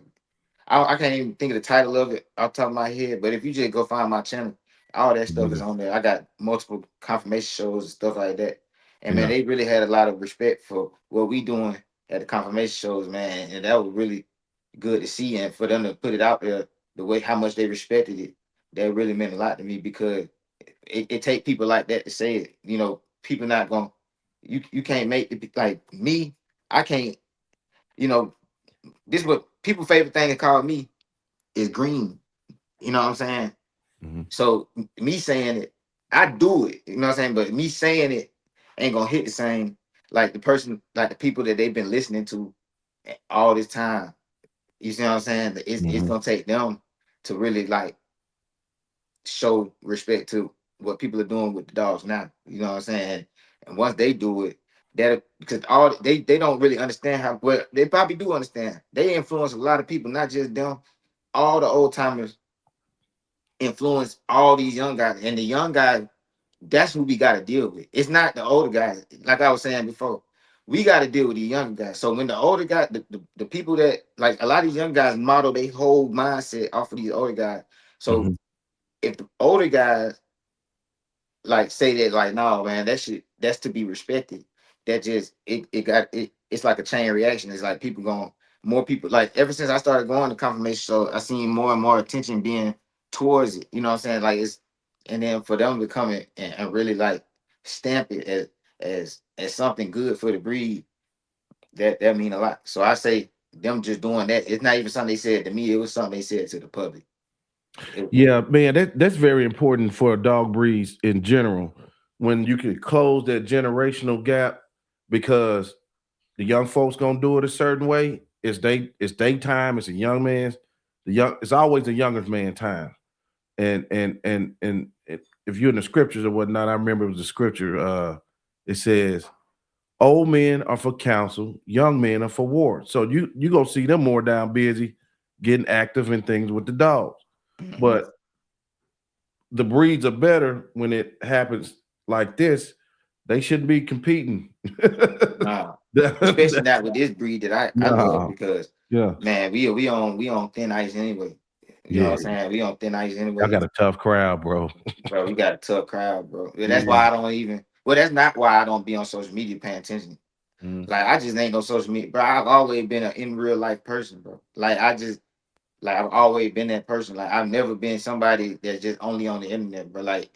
I can't even think of the title of it off the top of my head, but if you just go find my channel, all that stuff is Yeah. on there. I got multiple confirmation shows and stuff like that. And man, Yeah. they really had a lot of respect for what we doing at the confirmation shows, man. And that was really good to see. And for them to put it out there the way how much they respected it, that really meant a lot to me, because it take people like that to say it. You know, people not going, you can't make it like me. I can't, you know, this is what people favorite thing to call me is green. You know what I'm saying? Mhm. So me saying it, I do it. You know what I'm saying? But me saying it ain't gonna hit the same like the person, like the people that they've been listening to all this time. You see what I'm saying? It's Mhm. gonna take them to really like show respect to what people are doing with the dogs now. You know what I'm saying? And once they do it, that because all they don't really understand how well they probably do understand. They influence a lot of people, not just them. All the old timers influence all these young guys, and the young guys, that's who we got to deal with. It's not the older guys. Like I was saying before, we got to deal with the young guys. So when the older guy, the people that like a lot of these young guys model their whole mindset off of these older guys. So Mhm. if the older guys like say that like no man, that shit that's to be respected. That just it's like a chain reaction. It's like people going, more people, like ever since I started going to confirmation, so I seen more and more attention being towards it. You know what I'm saying? Like it's, and then for them to come in and really like stamp it as something good for the breed, that mean a lot. So I say them just doing that, it's not even something they said to me, it was something they said to the public. Yeah, man, that's very important for dog breeds in general. When you can close that generational gap, because the young folks gonna do it a certain way. It's time. It's a young man's. It's always a younger man time. If you're in the scriptures or whatnot, I remember it was the scripture. It says, "Old men are for counsel, young men are for war." So you gonna see them more down busy, getting active in things with the dogs. Mhm. But the breeds are better when it happens like this. They shouldn't be competing. Nah, especially That- not with this breed that I love, no, because yeah, man, we on thin ice anyway. You know what yeah. I'm saying? We on thin ice Y'all anyway, got a tough crowd, bro. bro. We got a tough crowd, bro. Yeah, that's Yeah. why I don't even. Well, that's not why I don't be on social media paying attention. Mm, Like I just ain't no social media, bro. I've always been an in real life person, bro. Like I just like I've always been that person. Like I've never been somebody that's just only on the internet, bro. Like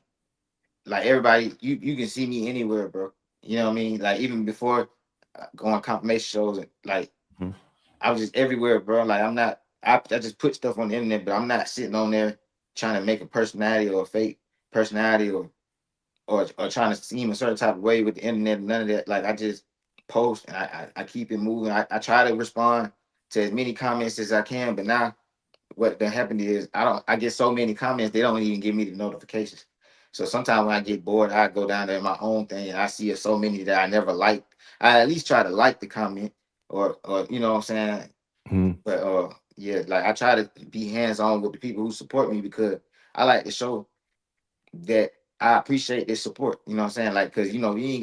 everybody, you can see me anywhere, bro. You know what I mean? Like even before going confirmation shows, like mhm. I was just everywhere, bro. Like I'm not. I just put stuff on the internet, but I'm not sitting on there trying to make a personality or a fake personality, or trying to seem a certain type of way with the internet. None of that. Like I just post and I keep it moving. I try to respond to as many comments as I can. But now what that happened is I get so many comments they don't even give me the notifications. So sometimes when I get bored, I go down there in my own thing and I see so many that I never liked. I at least try to like the comment, or you know what I'm saying. Mhm. But yeah, like I try to be hands on with the people who support me, because I like to show that I appreciate their support. You know what I'm saying? Like, cause you ain't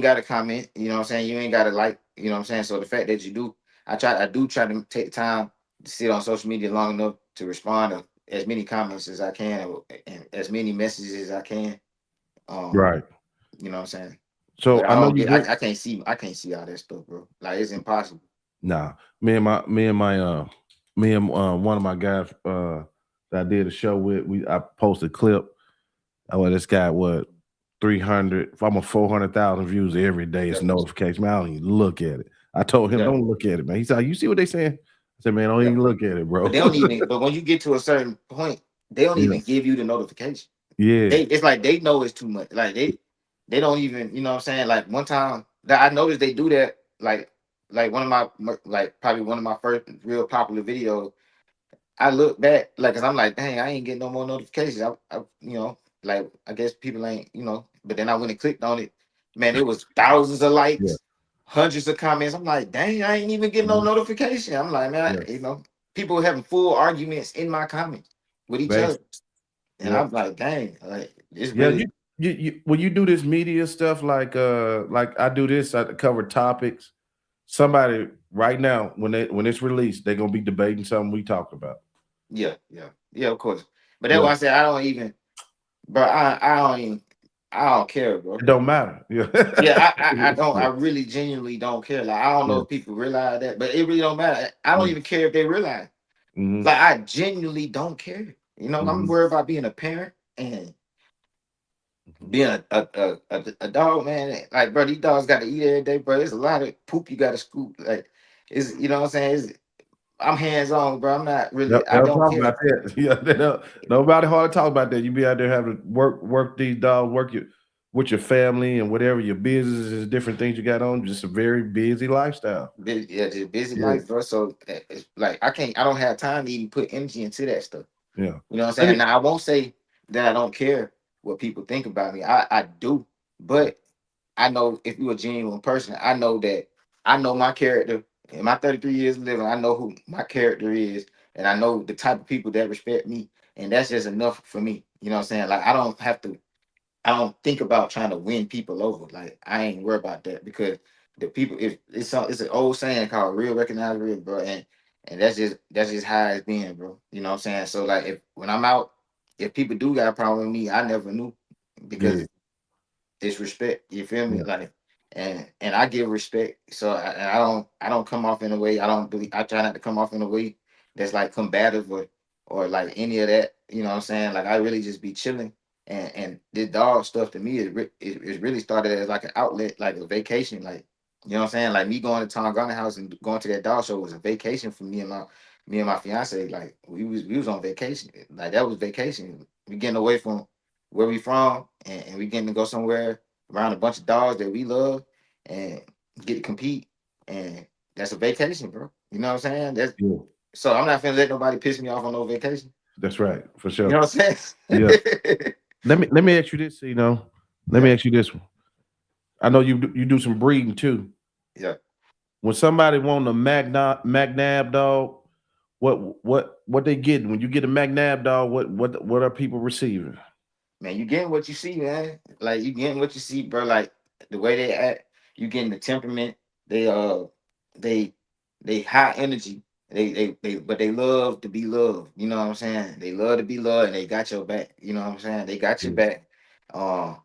gotta comment. You know what I'm saying? You ain't gotta like. You know what I'm saying? So the fact that you do, I do try to take time to sit on social media long enough to respond to as many comments as I can, and as many messages as I can. Um, Right. you know what I'm saying? But So I know you great. I can't see all that stuff, bro. Like it's impossible. Nah, me and one of my guys that I did a show with. I posted a clip. Well, this guy what 300, almost 400,000 views every day. It's Yep. notification. Man, I don't even look at it. I told him, Yep. don't look at it, man. He said, you see what they saying? I said, man, don't Yep. even look at it, But bro. they don't even. But when you get to a certain point, they don't Yeah, even give you the notification. yeah, It's like they know it's too much. Like they don't even, you know what I'm saying? Like one time that I noticed they do that, like one of like probably one of my first real popular videos. I look back like, cause I'm like, dang, I ain't getting no more notifications. You know, like I guess people ain't, you know. But then I went and clicked on it. Man, it was thousands of yeah, likes, hundreds of comments. I'm like, dang, I ain't even getting no mhm, notification. I'm like, man, yeah, you know, people having full arguments in my comments with each base, other, and yeah, I'm like, dang, like it's yeah. really. when you do this media stuff, like I do this, I cover topics. Somebody right now, when it's released, they're gonna be debating something we talked about. Yeah, of course. But that's Yeah, why I said I don't even, bro. I don't care, bro. it don't matter. Yeah, Yeah, I don't. yeah. I really genuinely don't care. Like I don't know Yeah. if people realize that, but it really don't matter. I don't Yeah. even care if they realize. Hmm. Like I genuinely don't care. You know, I'm Hmm. worried about being a parent and Hmm. being a dog, man. Like, bro, these dogs got to eat every day, bro. There's a lot of poop you got to scoop. Like, is you know what I'm saying? I'm hands on, bro. I'm not really. They I don't don't talk care. about that. Yeah, nobody hard to talk about that. You be out there having to work these dogs, with your family and whatever your business is, different things you got on. Just a very busy lifestyle. Yeah, just busy Yeah, life, bro. So it's like I can't. I don't have time to even put energy into that stuff. yeah. You know what I'm Let saying? me. Now I won't say that I don't care what people think about me. I do, but I know if you're a genuine person, I know my character. In my 33 years of living, I know who my character is, and I know the type of people that respect me, and that's just enough for me. You know what I'm saying? Like I don't have to. I don't think about trying to win people over. Like I ain't worried about that because the people. If it's an old saying called "real recognize real," bro, and that's just how it's been, bro. You know what I'm saying? So like if when I'm out, if people do got a problem with me, I never knew Yeah, because it's respect. You feel me? yeah, Like, and I give respect. So and I don't come off in a way. I don't believe. I try not to come off in a way that's like combative or like any of that. You know what I'm saying? Like I really just be chilling. And this dog stuff to me it really started as like an outlet, like a vacation. Like you know what I'm saying? Like me going to Tom Garner house and going to that dog show was a vacation for me and my fiance. Like we was on vacation. Like that was vacation. We getting away from where we from, and we getting to go somewhere around a bunch of dogs that we love and get to compete. And that's a vacation, bro. You know what I'm saying? That's yeah. so I'm not finna let nobody piss me off on no vacation. That's right, for You sure. know what I'm Yeah. saying? Let me ask you this. Let Yeah, me ask you this one. I know you do some breeding too. yeah. When somebody want a McNabb dog, what they getting? When you get a McNabb dog, what are people receiving? Man, you getting what you see, man. Like you getting what you see, bro. Like the way they act, you getting the temperament. They they they high energy. But they love to be loved. You know what I'm saying? They love to be loved, and they got your back. You know what I'm saying? They got your Yeah. back. Um,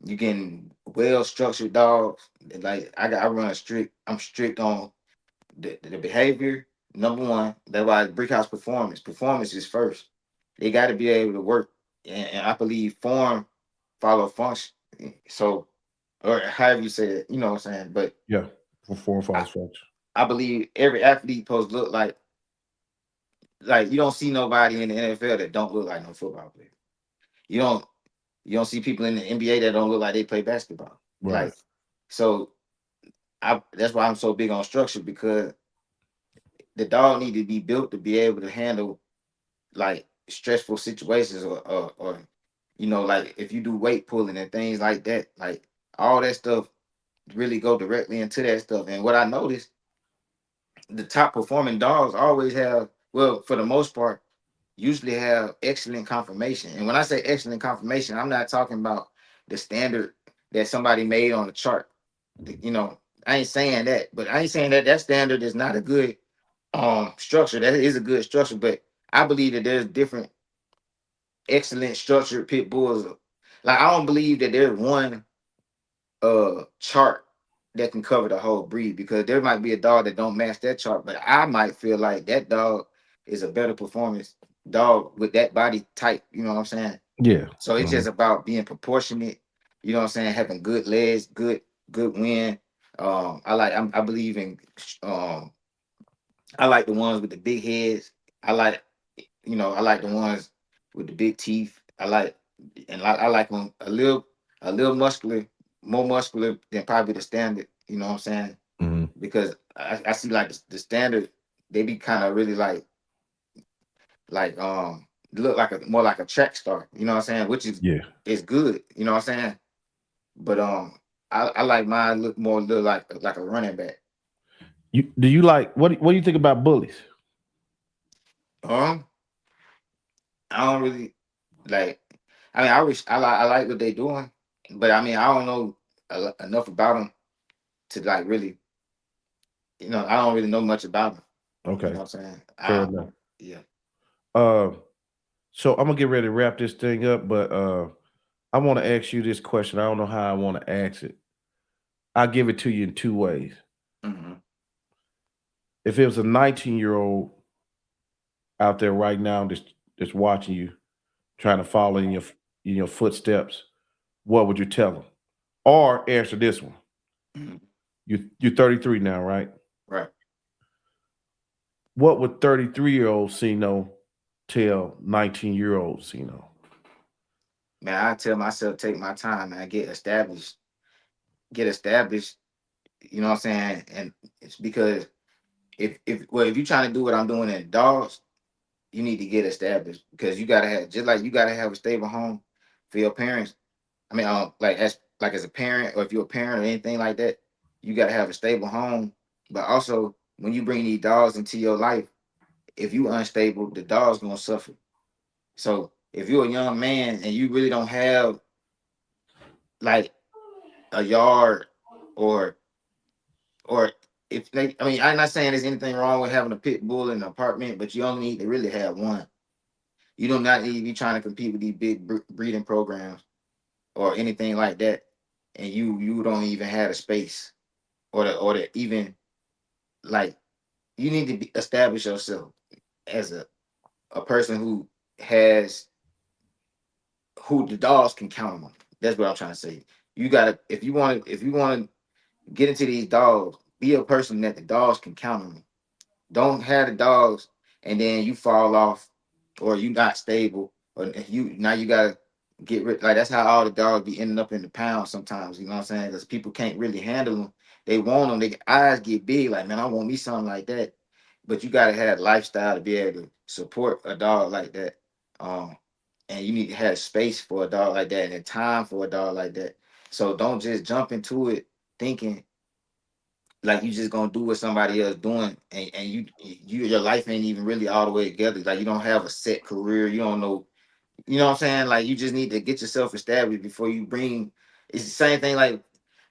you getting well structured dogs. Like I run a strict. I'm strict on the behavior. Number one, that's why brick house performance. Performance is first. They got to be able to work, and I believe form follow function. So, or however you say it, you know what I'm saying. But Yeah. For four and I, false folks. I believe every athlete supposed to look like you don't see nobody in the NFL that don't look like no football player. You don't you don't see people in the NBA that don't look like they play basketball. Right. Like so, I that's why I'm so big on structure because the dog need to be built to be able to handle like stressful situations or like if you do weight pulling and things like that, like all that stuff really go directly into that stuff. And what I noticed, the top performing dogs always have, well, for the most part, usually have excellent confirmation. And when I say excellent confirmation, I'm not talking about the standard that somebody made on the chart. You know, I ain't saying that, but I ain't saying that that standard is not a good structure. That is a good structure, but I believe that there's different excellent structured pit bulls. Like I don't believe that there's one chart that can cover the whole breed because there might be a dog that don't match that chart, but I might feel like that dog is a better performance dog with that body type. You know what I'm saying? Yeah. So it's Mhm. just about being proportionate. You know what I'm saying? Having good legs, good wind. I believe in um I like the ones with the big heads. I like I like the ones with the big teeth. I like them a little muscular, more muscular than probably the standard. You know what I'm saying? Mhm. Because I see like the standard, they be kind of really like look like a more like a track star. You know what I'm saying? Which Yeah. is good. You know what I'm saying? But I like mine look like a running back. You like what do you think about bullies? Um, I don't really like. I mean, I like what they doing. But I mean, I don't know enough about them to like really, I don't really know much about them. You know Okay, what I'm saying? fair enough. Yeah. Uh, so I'm gonna get ready to wrap this thing up, but I want to ask you this question. I don't know how I want to ask it. I'll give it to you in two ways. Hmm. If it was a 19-year-old out there right now that's watching you, trying to follow in your footsteps, what would you tell them? Or answer this one. Hmm. You're 33 now, right? Right. What would 33-year-old Sino tell 19-year-old Sino? Man, I tell myself take my time, man. Get established. Get established. You know what I'm saying? And it's because if you're trying to do what I'm doing in dogs, you need to get established because you gotta have just like you gotta have a stable home for your parents. I mean, as a parent, or if you're a parent or anything like that, you gotta have a stable home. But also, when you bring these dogs into your life, if you unstable, the dog's gonna suffer. So if you're a young man and you really don't have like a yard, or or if they, I mean, I'm not saying there's anything wrong with having a pit bull in an apartment, but you only need to really have one. You do not need to be trying to compete with these big breeding programs or anything like that, and you don't even have a space or the even like you need to establish yourself as a person has who the dogs can count on. That's what I'm trying to say. You gotta if you want to get into these dogs, be a person that the dogs can count on. Don't have the dogs and then you fall off, or you not stable, or you gotta get rid. Like that's how all the dogs be ending up in the pound sometimes. You know what I'm saying? Because people can't really handle them. They want them. Their eyes get big. Like, man, I want me something like that. But you gotta have lifestyle to be able to support a dog like that. Um, and you need to have space for a dog like that and time for a dog like that. So don't just jump into it thinking like you just gonna do what somebody else doing, and your life ain't even really all the way together. Like you don't have a set career. You don't know. You know what I'm saying? Like you just need to get yourself established before you bring. It's the same thing. Like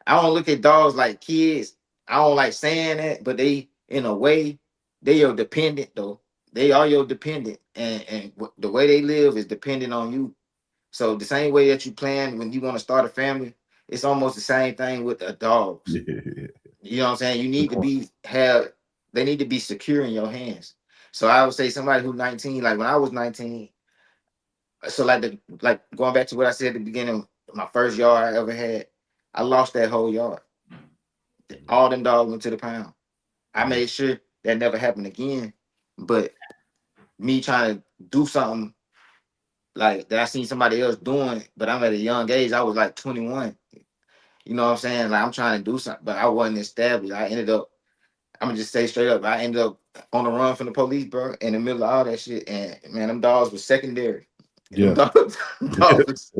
I don't look at dogs like kids. I don't like saying that, but they in a way they are dependent though. They are your dependent, and the way they live is dependent on you. So the same way that you plan when you want to start a family, it's almost the same thing with the dogs. Yeah. You know what I'm saying? You Good need to point. be have they need to be secure in your hands. So I would say somebody who's 19, like when I was 19, so like going back to what I said at the beginning, my first yard I ever had, I lost that whole yard. All them dogs went to the pound. I Mhm. made sure that never happened again. But me trying to do something like that I seen somebody else doing, but I'm at a young age, I was like 21. You know what I'm saying? Like I'm trying to do something, but I wasn't established. I ended up I'm gonna just say straight up, I ended up on the run from the police, bro, in the middle of all that shit. And man, them dogs were secondary. Them Yeah. dogs,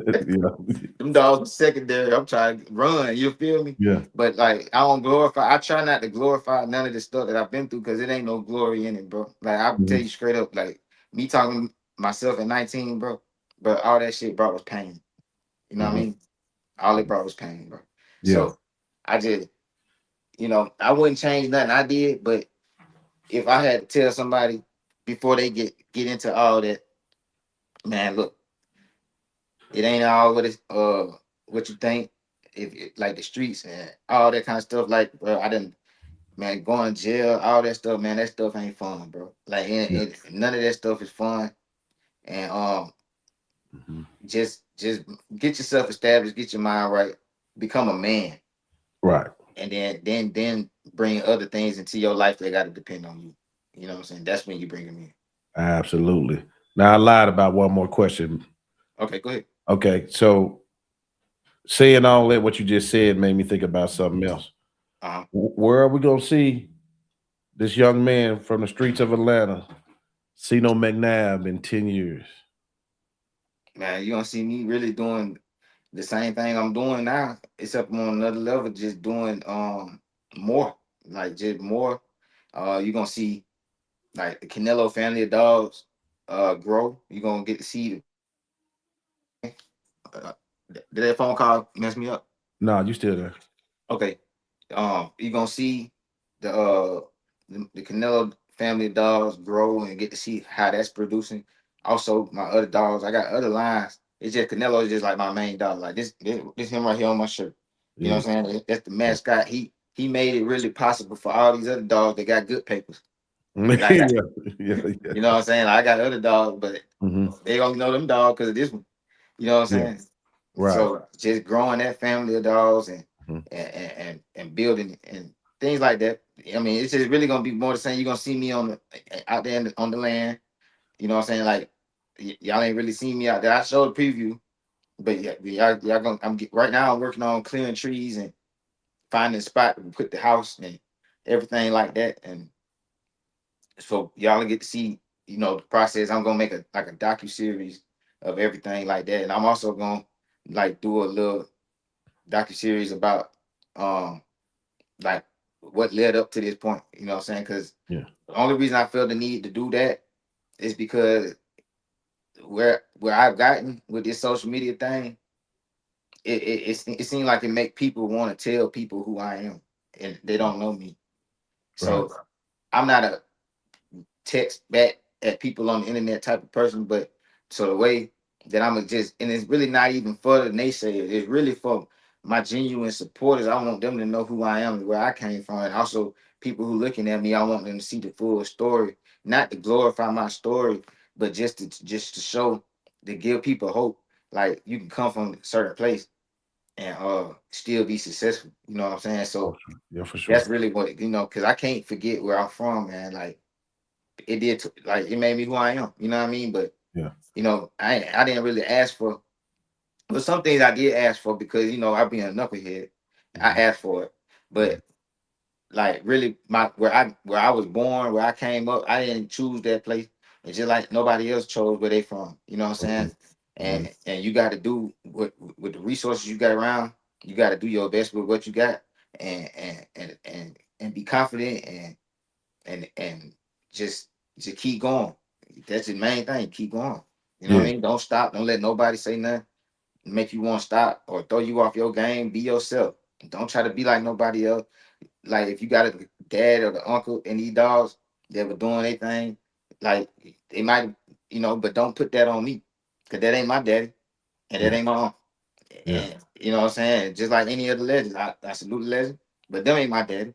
Yeah. them dogs were secondary. I'm trying to run, you feel me? Yeah. But like I don't glorify, I try not to glorify none of the stuff that I've been through because it ain't no glory in it, bro. Like I'll tell Mhm. you straight up, like me talking myself at 19, bro, but all that shit brought was pain. You know what I Mhm. mean? All it brought was pain, bro. Yeah. So I just, I wouldn't change nothing I did, but if I had to tell somebody before they get into all that, man, look, it ain't all what you think. If like the streets and all that kind of stuff, like bro, I didn't man going to jail, all that stuff, man, that stuff ain't fun, bro. Like Yeah. none of that stuff is fun. And Mhm. just get yourself established, get your mind right, become a man, Right. and then bring other things into your life that got to depend on you. You know what I'm saying? That's when you bring them in. Absolutely. Now I lied about one more question. Okay, go ahead. Okay, so saying all that, what you just said made me think about something else. Uh-huh. Where are we gonna see this young man from the streets of Atlanta, Sino McNabb, in 10 years? Man, you gonna see me really doing the same thing I'm doing now, except on another level, just doing more, like just more. You're gonna see like the Canelo family of dogs grow. You're gonna get to see the Did that phone call mess me up? No, you still there. Okay. You gonna see the Canelo family dogs grow and get to see how that's producing. Also, my other dogs, I got other lines. It's just Canelo is just like my main dog. Like this him right here on my shirt. You know Yeah. what I'm saying? That's the mascot. He made it really possible for all these other dogs that got good papers. Like Yeah. Yeah. Yeah. you know what I'm saying? Like, I got other dogs, but Hmm. they only know them dogs because of this one. You know what Yeah. I'm saying? Right. So just growing that family of dogs and Mhm. and building and things like that. I mean, it's just really gonna be more the same. You're gonna see me out there on the land. You know what I'm saying? Like, y'all ain't really seen me out there. I showed a preview, but yeah, y'all gonna. Right now. I'm working on clearing trees and finding a spot to put the house and everything like that. And so y'all get to see, the process. I'm gonna make a docu series of everything like that, and I'm also gonna like do a little docu series about um like what led up to this point. You know what I'm saying? Because Yeah. the only reason I feel the need to do that is because where I've gotten with this social media thing, it seems like it make people want to tell people who I am, and they don't know me. Right. So I'm not a text back at people on the internet type of person, but so the way that I'm just, and it's really not even for the naysayers, it's really for my genuine supporters. I want them to know who I am and where I came from, and also people who looking at me, I want them to see the full story, not to glorify my story, but just to show, to give people hope. Like, you can come from a certain place and still be successful. You know what I'm saying? Oh, So sure. Yeah, for that's sure. really what, because I can't forget where I'm from, man. Like, like, it made me who I am. You know what I mean? But Yeah. I didn't really ask for. But some things I did ask for because I being a knucklehead, I Mhm. asked for it. Mhm. But like, really, my where I was born, where I came up, I didn't choose that place. It's just like nobody else chose where they from. You know what I'm saying? Mhm. Mhm. And you got to do with the resources you got around. You got to do your best with what you got, and be confident and just just keep going. That's the main thing. Keep going. You know what Yeah. I mean? Don't stop. Don't let nobody say nothing make you want to stop or throw you off your game. Be yourself. Don't try to be like nobody else. Like, if you got a dad or the uncle and these dogs that were doing their thing, like, they might, but don't put that on me, because that ain't my daddy and that Yeah. ain't my uncle. Yeah. And you know what I'm saying? Just like any other legends, I salute the legend, but them ain't my daddy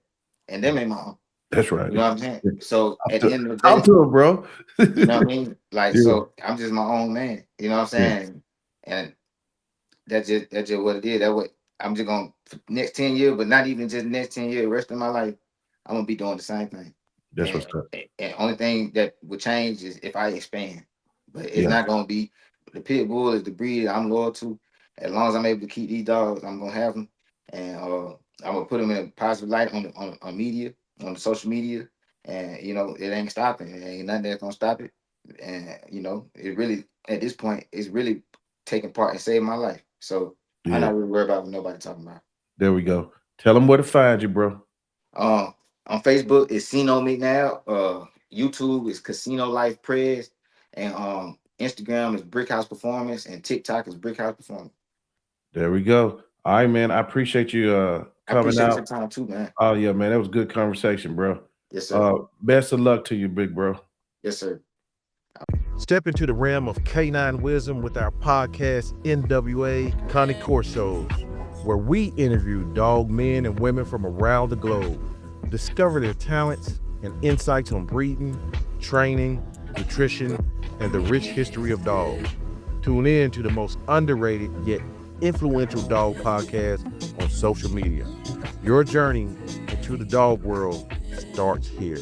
and them ain't my uncle. That's right. You know what I'm saying? Yeah. So Talk at the to, end of the talk day, to him, bro. you know what I mean? Like, Yeah. so I'm just my own man. You know what I'm Yeah. saying? And that's just what it is. That what I'm just gonna, for next 10 years, but not even just next 10 years. The rest of my life, I'm gonna be doing the same thing. That's And, what's up. and only thing that would change is if I expand. But it's Yeah. not gonna be, the pit bull is the breed I'm loyal to. As long as I'm able to keep these dogs, I'm gonna have them, and I'm gonna put them in a positive light on media, on the social media, and it ain't stopping. It ain't nothing that's gonna stop it. And it really, at this point, it's really taking part and saving my life. So I'm Yeah. not really worried about what nobody talking about. There we go. Tell him where to find you, bro. Um, on Facebook it's Sino McNabb. YouTube is Casino Life Prez, and Instagram is Brick House Performance, and TikTok is Brick House Performance. There we go. All right, man. I appreciate you I coming appreciate your out. time too, man. Oh yeah, man. That was good conversation, bro. Yes, sir. Best of luck to you, big bro. Yes, sir. Step into the realm of canine wisdom with our podcast, NWA Connie Corsos, where we interview dog men and women from around the globe, discover their talents and insights on breeding, training, nutrition, and the rich history of dogs. Tune in to the most underrated yet influential dog podcast on social media. Your journey into the dog world starts here.